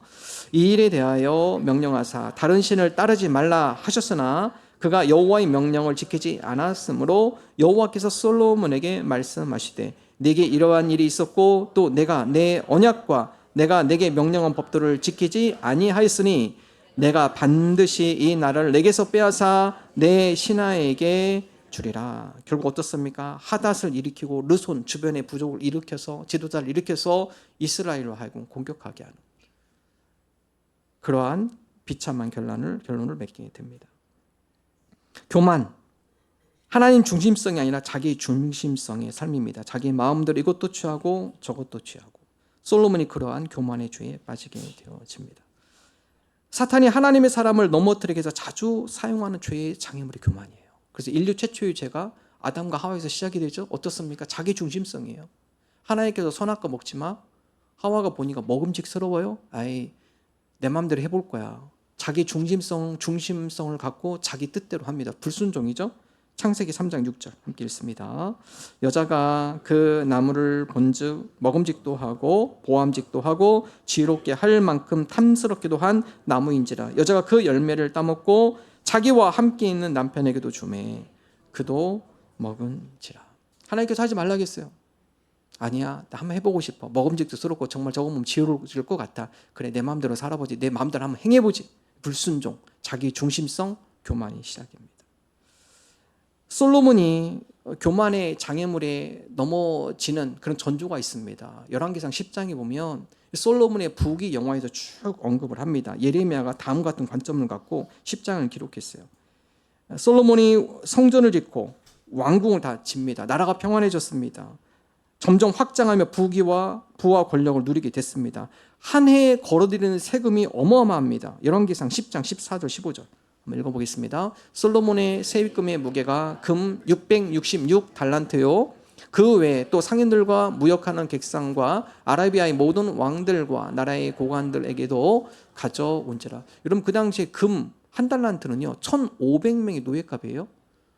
이 일에 대하여 명령하사 다른 신을 따르지 말라 하셨으나 그가 여호와의 명령을 지키지 않았으므로 여호와께서 솔로몬에게 말씀하시되 네게 이러한 일이 있었고 또 내가 내 언약과 내가 내게 명령한 법도를 지키지 아니하였으니 내가 반드시 이 나라를 내게서 빼앗아 내 신하에게 주리라. 결국 어떻습니까? 하닷을 일으키고 르손 주변의 부족을 일으켜서 지도자를 일으켜서 이스라엘로 하여금 공격하게 하는 그러한 비참한 결론을 맺게 됩니다. 교만, 하나님 중심성이 아니라 자기 중심성의 삶입니다. 자기 마음대로 이것도 취하고 저것도 취하고. 솔로몬이 그러한 교만의 죄에 빠지게 되어집니다. 사탄이 하나님의 사람을 넘어뜨리기 위해서 자주 사용하는 죄의 장애물이 교만이에요. 그래서 인류 최초의 죄가 아담과 하와에서 시작이 되죠. 어떻습니까? 자기 중심성이에요. 하나님께서 선악과 먹지 마. 하와가 보니까 먹음직스러워요. 아이, 내 마음대로 해볼 거야. 자기 중심성을 갖고 자기 뜻대로 합니다. 불순종이죠. 창세기 3장 6절 함께 읽습니다. 여자가 그 나무를 본즉 먹음직도 하고 보암직도 하고 지혜롭게 할 만큼 탐스럽기도 한 나무인지라. 여자가 그 열매를 따먹고 자기와 함께 있는 남편에게도 주매 그도 먹은지라. 하나님께서 하지 말라겠어요. 아니야, 나 한번 해보고 싶어. 먹음직도 스럽고 정말 저거 보면 지혜로울 것 같아. 그래, 내 마음대로 살아보지. 내 마음대로 한번 행해보지. 불순종, 자기 중심성, 교만이 시작입니다. 솔로몬이 교만의 장애물에 넘어지는 그런 전조가 있습니다. 열왕기상 10장에 보면 솔로몬의 부귀 영화에서 쭉 언급을 합니다. 예레미야가 다음 같은 관점을 갖고 10장을 기록했어요. 솔로몬이 성전을 짓고 왕궁을 다 짓습니다. 나라가 평안해졌습니다. 점점 확장하며 부와 권력을 누리게 됐습니다. 한 해에 걸어들이는 세금이 어마어마합니다. 열왕기상 10장 14절 15절 한번 읽어보겠습니다. 솔로몬의 세금의 무게가 금 666달란트요. 그 외에 또 상인들과 무역하는 객상과 아라비아의 모든 왕들과 나라의 고관들에게도 가져온지라. 여러분, 그 당시에 금 한 달란트는요 1,500명의 노예값이에요.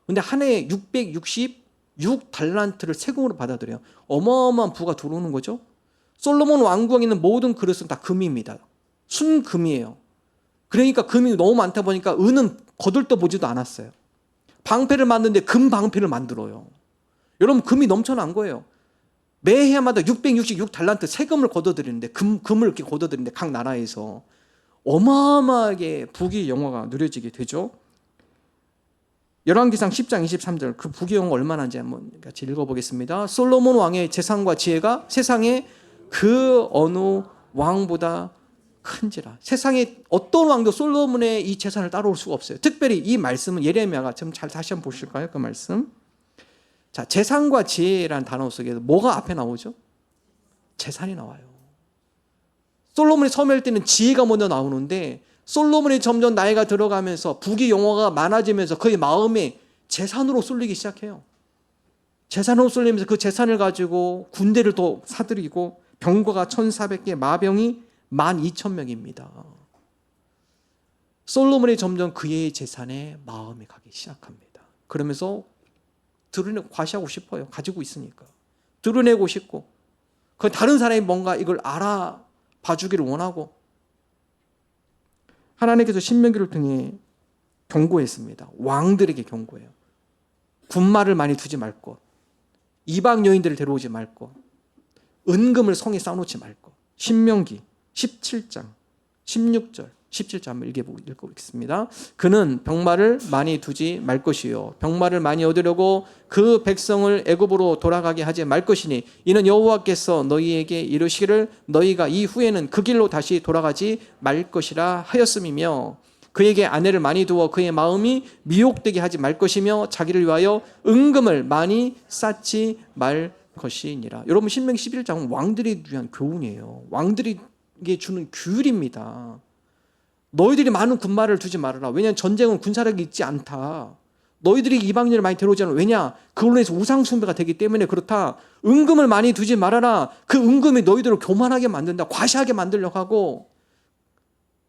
근데 한 해에 666달란트를 세금으로 받아들여요. 어마어마한 부가 들어오는 거죠. 솔로몬 왕궁에 있는 모든 그릇은 다 금입니다. 순금이에요. 그러니까 금이 너무 많다 보니까 은은 거들떠보지도 않았어요. 방패를 만드는데 금 방패를 만들어요. 여러분, 금이 넘쳐난 거예요. 매해마다 666달란트 세금을 걷어들이는데, 금을 이렇게 걷어들이는데 각 나라에서 어마어마하게 부귀 영화가 누려지게 되죠. 열왕기상 10장 23절, 그 부귀 영화 얼마나 인지 한번 같이 읽어보겠습니다. 솔로몬 왕의 재산과 지혜가 세상에 그 어느 왕보다 큰지라. 세상에 어떤 왕도 솔로몬의 이 재산을 따라올 수가 없어요. 특별히 이 말씀은 예레미야가 좀 잘 다시 한번 보실까요? 그 말씀. 자, 재산과 지혜라는 단어 속에서 뭐가 앞에 나오죠? 재산이 나와요. 솔로몬이 섬일 때는 지혜가 먼저 나오는데, 솔로몬이 점점 나이가 들어가면서 부귀 영화가 많아지면서 그의 마음이 재산으로 쏠리기 시작해요. 재산으로 쏠리면서 그 재산을 가지고 군대를 더 사들이고, 병거가 1,400개, 마병이 12,000명입니다. 솔로몬이 점점 그의 재산에 마음이 가기 시작합니다. 그러면서 드러내고 과시하고 싶어요. 가지고 있으니까. 드러내고 싶고, 그 다른 사람이 뭔가 이걸 알아봐 주기를 원하고, 하나님께서 신명기를 통해 경고했습니다. 왕들에게 경고해요. 군마를 많이 두지 말 것, 이방 여인들을 데려오지 말 것, 은금을 성에 쌓아놓지 말 것. 신명기 17장 16절 17절 한번 읽어보겠습니다. 그는 병마를 많이 두지 말 것이요 병마를 많이 얻으려고 그 백성을 애굽으로 돌아가게 하지 말 것이니 이는 여호와께서 너희에게 이르시기를 너희가 이후에는 그 길로 다시 돌아가지 말 것이라 하였음이며 그에게 아내를 많이 두어 그의 마음이 미혹되게 하지 말 것이며 자기를 위하여 은금을 많이 쌓지 말 것이니라. 여러분, 신명기 11장은 왕들이 위한 교훈이에요. 왕들에게 주는 규율입니다. 너희들이 많은 군마를 두지 말아라. 왜냐하면 전쟁은 군사력이 있지 않다. 너희들이 이방인을 많이 데려오지 않아. 왜냐? 그걸로 해서 우상숭배가 되기 때문에 그렇다. 은금을 많이 두지 말아라. 그 은금이 너희들을 교만하게 만든다. 과시하게 만들려고 하고,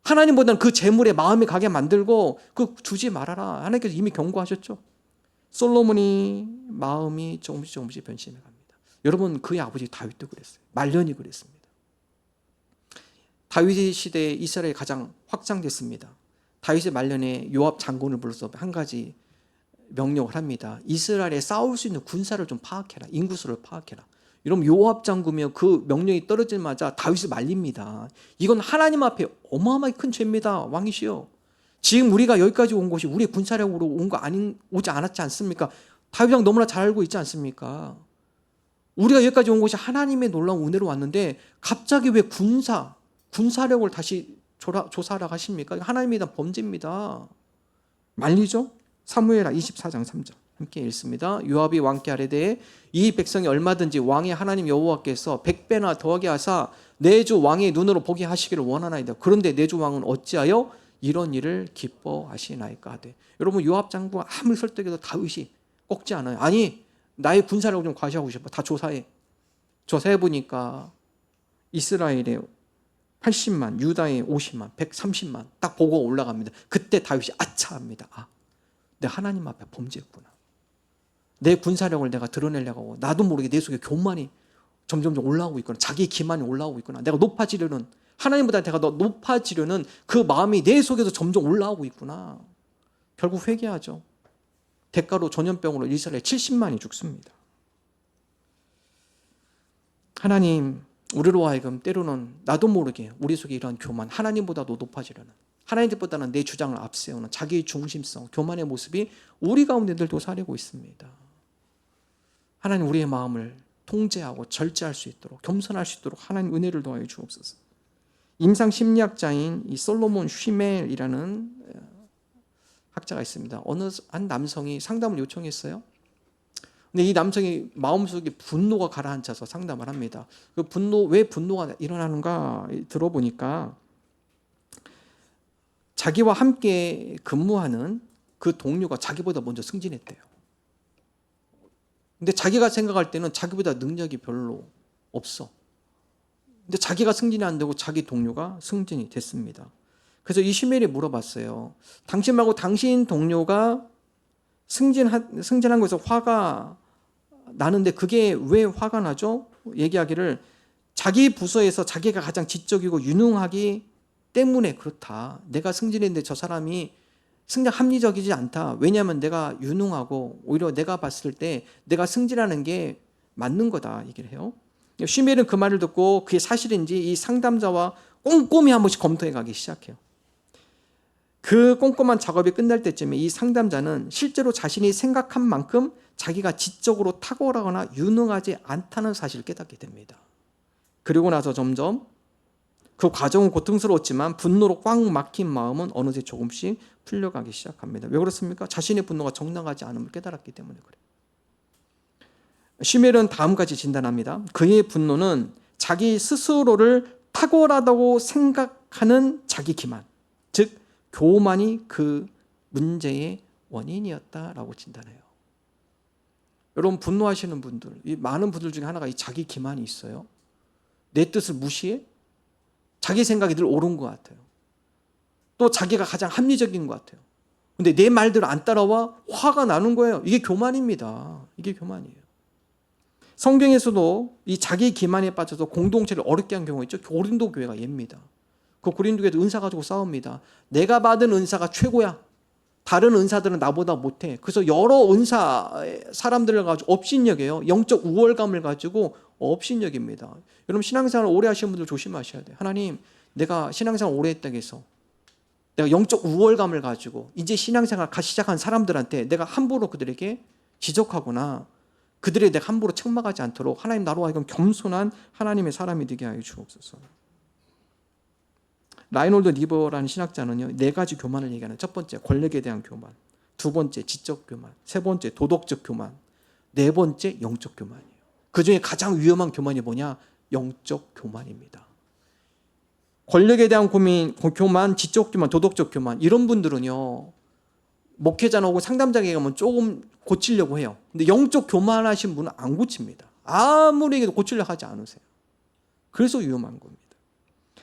하나님보다는 그 재물에 마음이 가게 만들고, 그 두지 말아라. 하나님께서 이미 경고하셨죠. 솔로몬이 마음이 조금씩 변심해 갑니다. 여러분, 그의 아버지 다윗도 그랬어요. 말년이 그랬습니다. 다윗의 시대에 이스라엘이 가장 확장됐습니다. 다윗의 말년에 요압 장군을 불러서 한 가지 명령을 합니다. 이스라엘에 싸울 수 있는 군사를 좀 파악해라. 인구수를 파악해라. 여러분, 요압 장군이면 그 명령이 떨어지자마자 다윗을 말립니다. 이건 하나님 앞에 어마어마하게 큰 죄입니다. 왕이시여. 지금 우리가 여기까지 온 것이 우리 군사력으로 오지 않았지 않습니까? 다윗 왕 너무나 잘 알고 있지 않습니까? 우리가 여기까지 온 것이 하나님의 놀라운 은혜로 왔는데 갑자기 왜 군사력을 다시 조사하라고 하십니까? 하나님에 대한 범죄입니다. 말리죠? 사무엘하 24장 3절 함께 읽습니다. 요압이 왕께 아뢰되 이 백성이 얼마든지 왕의 하나님 여호와께서 100배나 더하게 하사 내 주 왕의 눈으로 보게 하시기를 원하나이다. 그런데 내 주 왕은 어찌하여 이런 일을 기뻐하시나이까 하되. 여러분, 요압 장군 아무리 설득해도 다윗이 꺾지 않아요. 아니, 나의 군사력을 좀 과시하고 싶어. 다 조사해 보니까 이스라엘의 80만, 유다의 50만, 130만 딱 보고가 올라갑니다. 그때 다윗이 아차합니다. 아, 내 하나님 앞에 범죄했구나. 내 군사력을 내가 드러내려고 하고 나도 모르게 내 속에 교만이 점점 올라오고 있구나. 자기 기만이 올라오고 있구나. 내가 높아지려는, 하나님보다 내가 더 높아지려는 그 마음이 내 속에서 점점 올라오고 있구나. 결국 회개하죠. 대가로 전염병으로 이스라엘 70만이 죽습니다. 하나님, 우리로 하여금 때로는 나도 모르게 우리 속에 이런 교만, 하나님보다도 높아지려는, 하나님보다는 내 주장을 앞세우는 자기의 중심성, 교만의 모습이 우리 가운데 늘 도사리고 있습니다. 하나님, 우리의 마음을 통제하고 절제할 수 있도록, 겸손할 수 있도록 하나님 은혜를 더하여 주옵소서. 임상 심리학자인 이 솔로몬 쉬멜이라는 학자가 있습니다. 어느 한 남성이 상담을 요청했어요. 근데 이 남성이 마음속에 분노가 가라앉아서 상담을 합니다. 그 왜 분노가 일어나는가 들어보니까 자기와 함께 근무하는 그 동료가 자기보다 먼저 승진했대요. 근데 자기가 생각할 때는 자기보다 능력이 별로 없어. 근데 자기가 승진이 안 되고 자기 동료가 승진이 됐습니다. 그래서 이 쉬멜이 물어봤어요. 당신 말고 당신 동료가 승진한 거에서 화가 나는데 그게 왜 화가 나죠? 얘기하기를 자기 부서에서 자기가 가장 지적이고 유능하기 때문에 그렇다. 내가 승진했는데 저 사람이 승리가 합리적이지 않다. 왜냐하면 내가 유능하고 오히려 내가 봤을 때 내가 승진하는 게 맞는 거다 얘기를 해요. 쉬멜은 그 말을 듣고 그게 사실인지 이 상담자와 꼼꼼히 한 번씩 검토해 가기 시작해요. 그 꼼꼼한 작업이 끝날 때쯤에 이 상담자는 실제로 자신이 생각한 만큼 자기가 지적으로 탁월하거나 유능하지 않다는 사실을 깨닫게 됩니다. 그리고 나서 점점 그 과정은 고통스러웠지만 분노로 꽉 막힌 마음은 어느새 조금씩 풀려가기 시작합니다. 왜 그렇습니까? 자신의 분노가 정당하지 않음을 깨달았기 때문에 그래요. 쉬멜은 다음까지 진단합니다. 그의 분노는 자기 스스로를 탁월하다고 생각하는 자기 기만, 즉 교만이 그 문제의 원인이었다라고 진단해요. 여러분 분노하시는 분들, 이 많은 분들 중에 하나가 이 자기 기만이 있어요. 내 뜻을 무시해? 자기 생각이 늘 옳은 것 같아요. 또 자기가 가장 합리적인 것 같아요. 근데 내 말대로 안 따라와 화가 나는 거예요. 이게 교만입니다. 이게 교만이에요. 성경에서도 이 자기 기만에 빠져서 공동체를 어렵게 한 경우가 있죠. 고린도 교회가 예입니다. 그 고린도 교회도 은사 가지고 싸웁니다. 내가 받은 은사가 최고야. 다른 은사들은 나보다 못해. 그래서 여러 은사 사람들을 가지고 업신여겨요. 영적 우월감을 가지고 업신여깁니다. 여러분 신앙생활 오래 하시는 분들 조심하셔야 돼요. 하나님, 내가 신앙생활 오래 했다고 해서 내가 영적 우월감을 가지고 이제 신앙생활 시작한 사람들한테 내가 함부로 그들에게 지적하거나 그들에게 내가 함부로 책망하지 않도록 하나님 나로 하여금 겸손한 하나님의 사람이 되게 하여 주옵소서. 라이놀드 리버라는 신학자는요, 4가지 교만을 얘기하는. 첫 번째, 권력에 대한 교만. 두 번째, 지적 교만. 세 번째, 도덕적 교만. 네 번째, 영적 교만이에요. 그 중에 가장 위험한 교만이 뭐냐? 영적 교만입니다. 권력에 대한 교만, 지적 교만, 도덕적 교만. 이런 분들은요, 목회자나 혹은 상담자에게 가면 조금 고치려고 해요. 근데 영적 교만하신 분은 안 고칩니다. 아무리 해도 고치려고 하지 않으세요. 그래서 위험한 겁니다.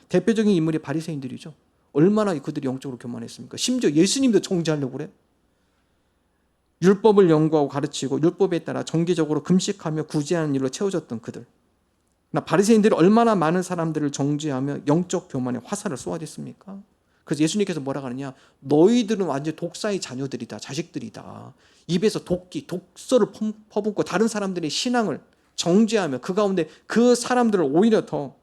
대표적인 인물이 바리새인들이죠. 얼마나 그들이 영적으로 교만했습니까? 심지어 예수님도 정죄하려고 그래. 율법을 연구하고 가르치고 율법에 따라 정기적으로 금식하며 구제하는 일로 채워졌던 그들. 바리새인들이 얼마나 많은 사람들을 정죄하며 영적 교만에 화살을 쏘아댔습니까? 그래서 예수님께서 뭐라 하느냐? 너희들은 완전 독사의 자녀들이다, 자식들이다. 입에서 독서를 퍼붓고 다른 사람들의 신앙을 정죄하며 그 가운데 그 사람들을 오히려 더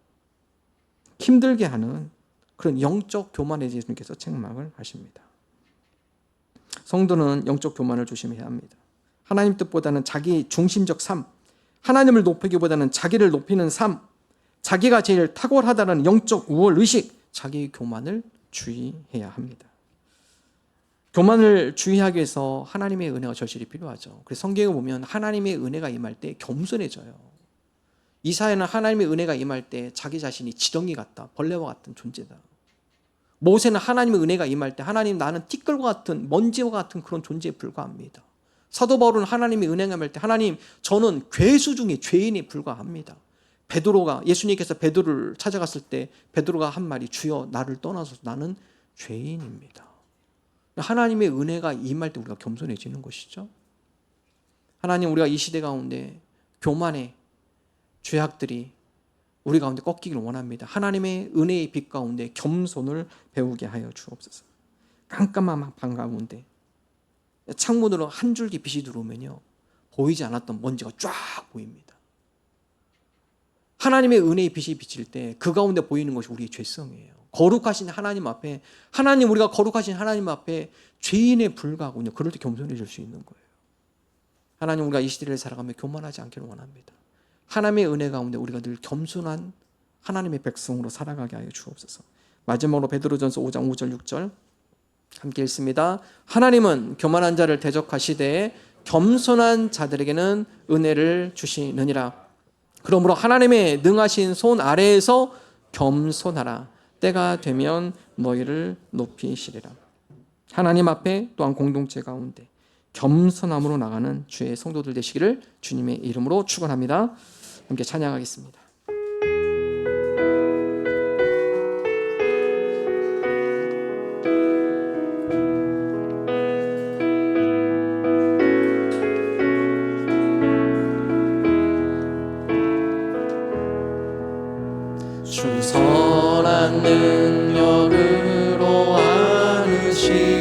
힘들게 하는 그런 영적 교만에 예수님께서 책망을 하십니다. 성도는 영적 교만을 조심해야 합니다. 하나님 뜻보다는 자기 중심적 삶, 하나님을 높이기보다는 자기를 높이는 삶, 자기가 제일 탁월하다는 영적 우월 의식, 자기 교만을 주의해야 합니다. 교만을 주의하기 위해서 하나님의 은혜가 절실히 필요하죠. 그래서 성경에 보면 하나님의 은혜가 임할 때 겸손해져요. 이사야는 하나님의 은혜가 임할 때 자기 자신이 지렁이 같다, 벌레와 같은 존재다. 모세는 하나님의 은혜가 임할 때 하나님 나는 티끌과 같은 먼지와 같은 그런 존재에 불과합니다. 사도 바울은 하나님의 은혜가 임할 때 하나님 저는 괴수 중에 죄인에 불과합니다. 베드로가 예수님께서 베드로를 찾아갔을 때 베드로가 한 말이 주여 나를 떠나서 나는 죄인입니다. 하나님의 은혜가 임할 때 우리가 겸손해지는 것이죠. 하나님 우리가 이 시대 가운데 교만의 죄악들이 우리 가운데 꺾이기를 원합니다. 하나님의 은혜의 빛 가운데 겸손을 배우게 하여 주옵소서. 깜깜한 방 가운데 창문으로 한 줄기 빛이 들어오면요 보이지 않았던 먼지가 쫙 보입니다. 하나님의 은혜의 빛이 비칠 때 그 가운데 보이는 것이 우리의 죄성이에요. 거룩하신 하나님 앞에 우리가 거룩하신 하나님 앞에 죄인에 불과하군요. 그럴 때 겸손해질 수 있는 거예요. 하나님 우리가 이 시대를 살아가며 교만하지 않기를 원합니다. 하나님의 은혜 가운데 우리가 늘 겸손한 하나님의 백성으로 살아가게 하여 주옵소서. 마지막으로 베드로전서 5장 5절 6절 함께 읽습니다. 하나님은 교만한 자를 대적하시되 겸손한 자들에게는 은혜를 주시느니라. 그러므로 하나님의 능하신 손 아래에서 겸손하라. 때가 되면 너희를 높이시리라. 하나님 앞에 또한 공동체 가운데 겸손함으로 나가는 주의 성도들 되시기를 주님의 이름으로 축원합니다. 함께 찬양하겠습니다. 주 선한 능력으로 안으시네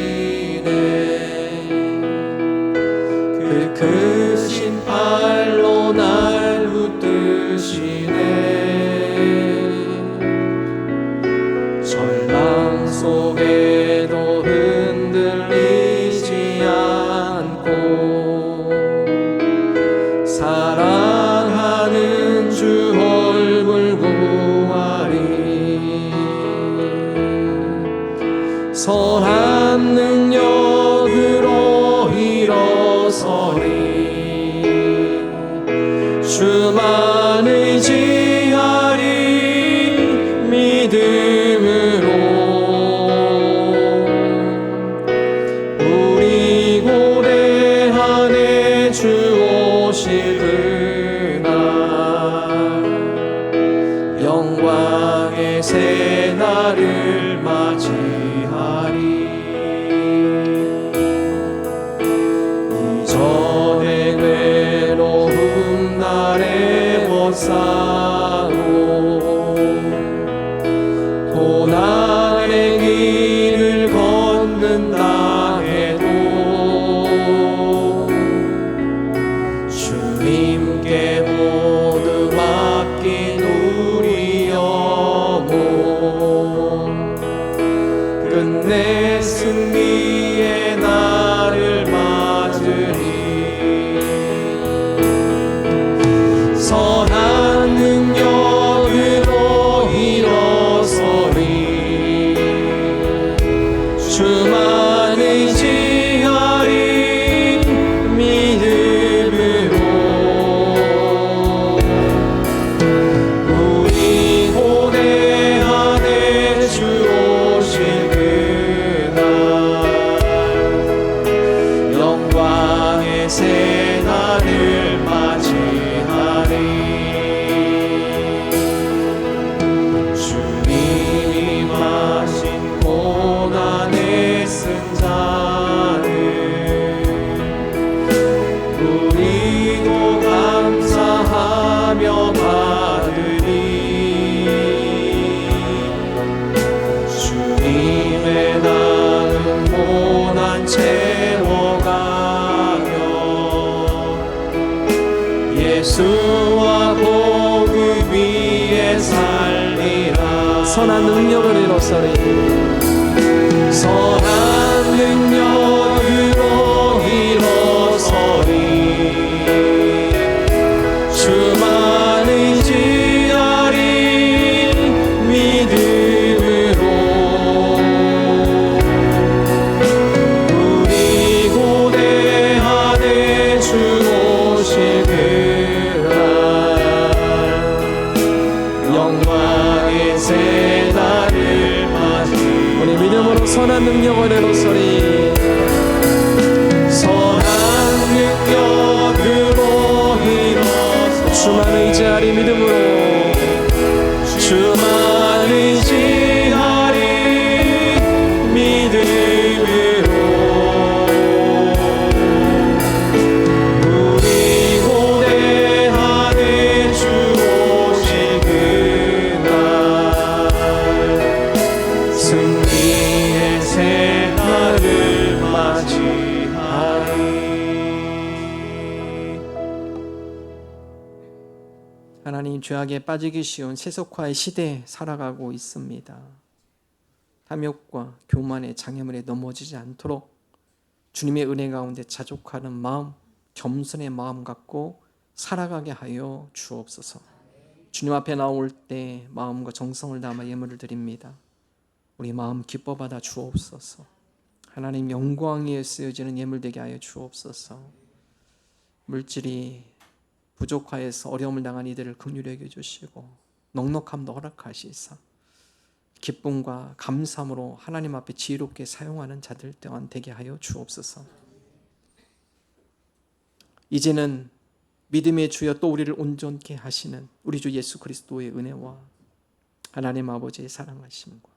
자는 우리도 감사하며 받으리. 주님의 남은 고난 채워가며 예수와 복음 위에 살리라. 선한 능력을 이루소리. 선한 능력으로 일어서리. 주만 의지하리. 믿음으로 우리 고대하되 주 오실 그날 영광의 새날을 맞이. 우리 믿음으로 선한 능력을 이루소리. 선한 능력으로 일어서 주만 의지하리. 믿음으로 주만 의지하리. 믿음으로 우리 고대하되 주 오실 그날 승리의 새날을 맞이하리. 하나님, 죄악에 빠지기 쉬운 세속화의 시대에 살아가고 있습니다. 탐욕과 교만의 장애물에 넘어지지 않도록 주님의 은혜 가운데 자족하는 마음, 겸손의 마음 갖고 살아가게 하여 주옵소서. 주님 앞에 나올 때 마음과 정성을 담아 예물을 드립니다. 우리 마음 기뻐 받아 주옵소서. 하나님 영광 위에 쓰여지는 예물 되게 하여 주옵소서. 물질이 부족하여서 어려움을 당한 이들을 긍휼히 여겨주시고 넉넉함도 허락하시사 기쁨과 감사함으로 하나님 앞에 지혜롭게 사용하는 자들 또한 되게 하여 주옵소서. 이제는 믿음의 주여 또 우리를 온전케 하시는 우리 주 예수 그리스도의 은혜와 하나님 아버지의 사랑하심과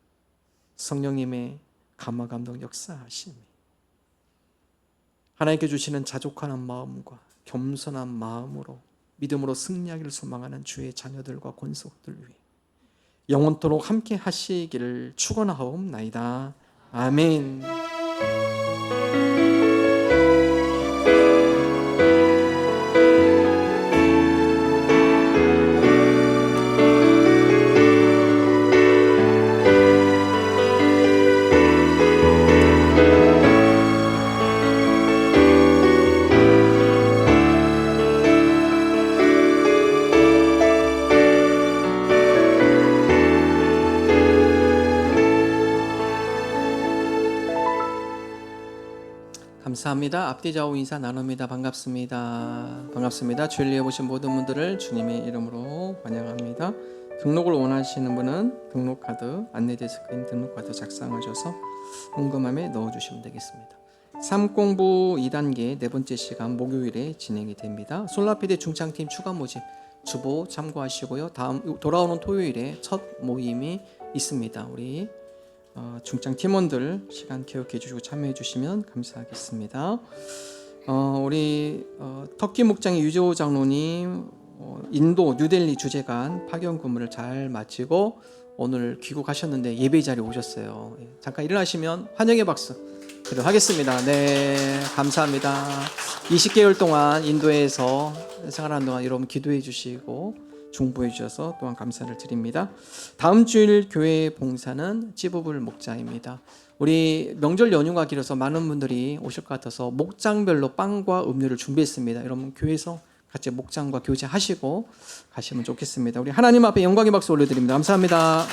성령님의 감화 감동 역사하심이 하나님께 주시는 자족하는 마음과 겸손한 마음으로 믿음으로 승리하기를 소망하는 주의 자녀들과 권속들 위해 영원토록 함께 하시기를 축원하옵나이다. 아멘. 감사합니다. 앞뒤 좌우 인사 나눕니다. 반갑습니다. 반갑습니다. 주일 예배 보신 모든 분들을 주님의 이름으로 환영합니다. 등록을 원하시는 분은 등록카드, 안내데스크인 등록카드 작성하셔서 헌금함에 넣어주시면 되겠습니다. 삶공부 2단계 네 번째 시간 목요일에 진행이 됩니다. 솔라피드 중창팀 추가 모집 주보 참고하시고요. 다음 돌아오는 토요일에 첫 모임이 있습니다. 우리 중창 팀원들 시간 기억해 주시고 참여해 주시면 감사하겠습니다. 우리 터키 목장의 유재호 장로님 인도 뉴델리 주재관 파견 근무를 잘 마치고 오늘 귀국하셨는데 예배 자리에 오셨어요. 잠깐 일어나시면 환영의 박수 기도하겠습니다. 네, 감사합니다. 20개월 동안 인도에서 생활하는 동안 여러분 기도해 주시고 중보해 주셔서 또한 감사를 드립니다. 다음 주일 교회 봉사는 찌부불 목자입니다. 우리 명절 연휴가 길어서 많은 분들이 오실 것 같아서 목장별로 빵과 음료를 준비했습니다. 여러분 교회에서 같이 목장과 교제하시고 가시면 좋겠습니다. 우리 하나님 앞에 영광의 박수 올려드립니다. 감사합니다.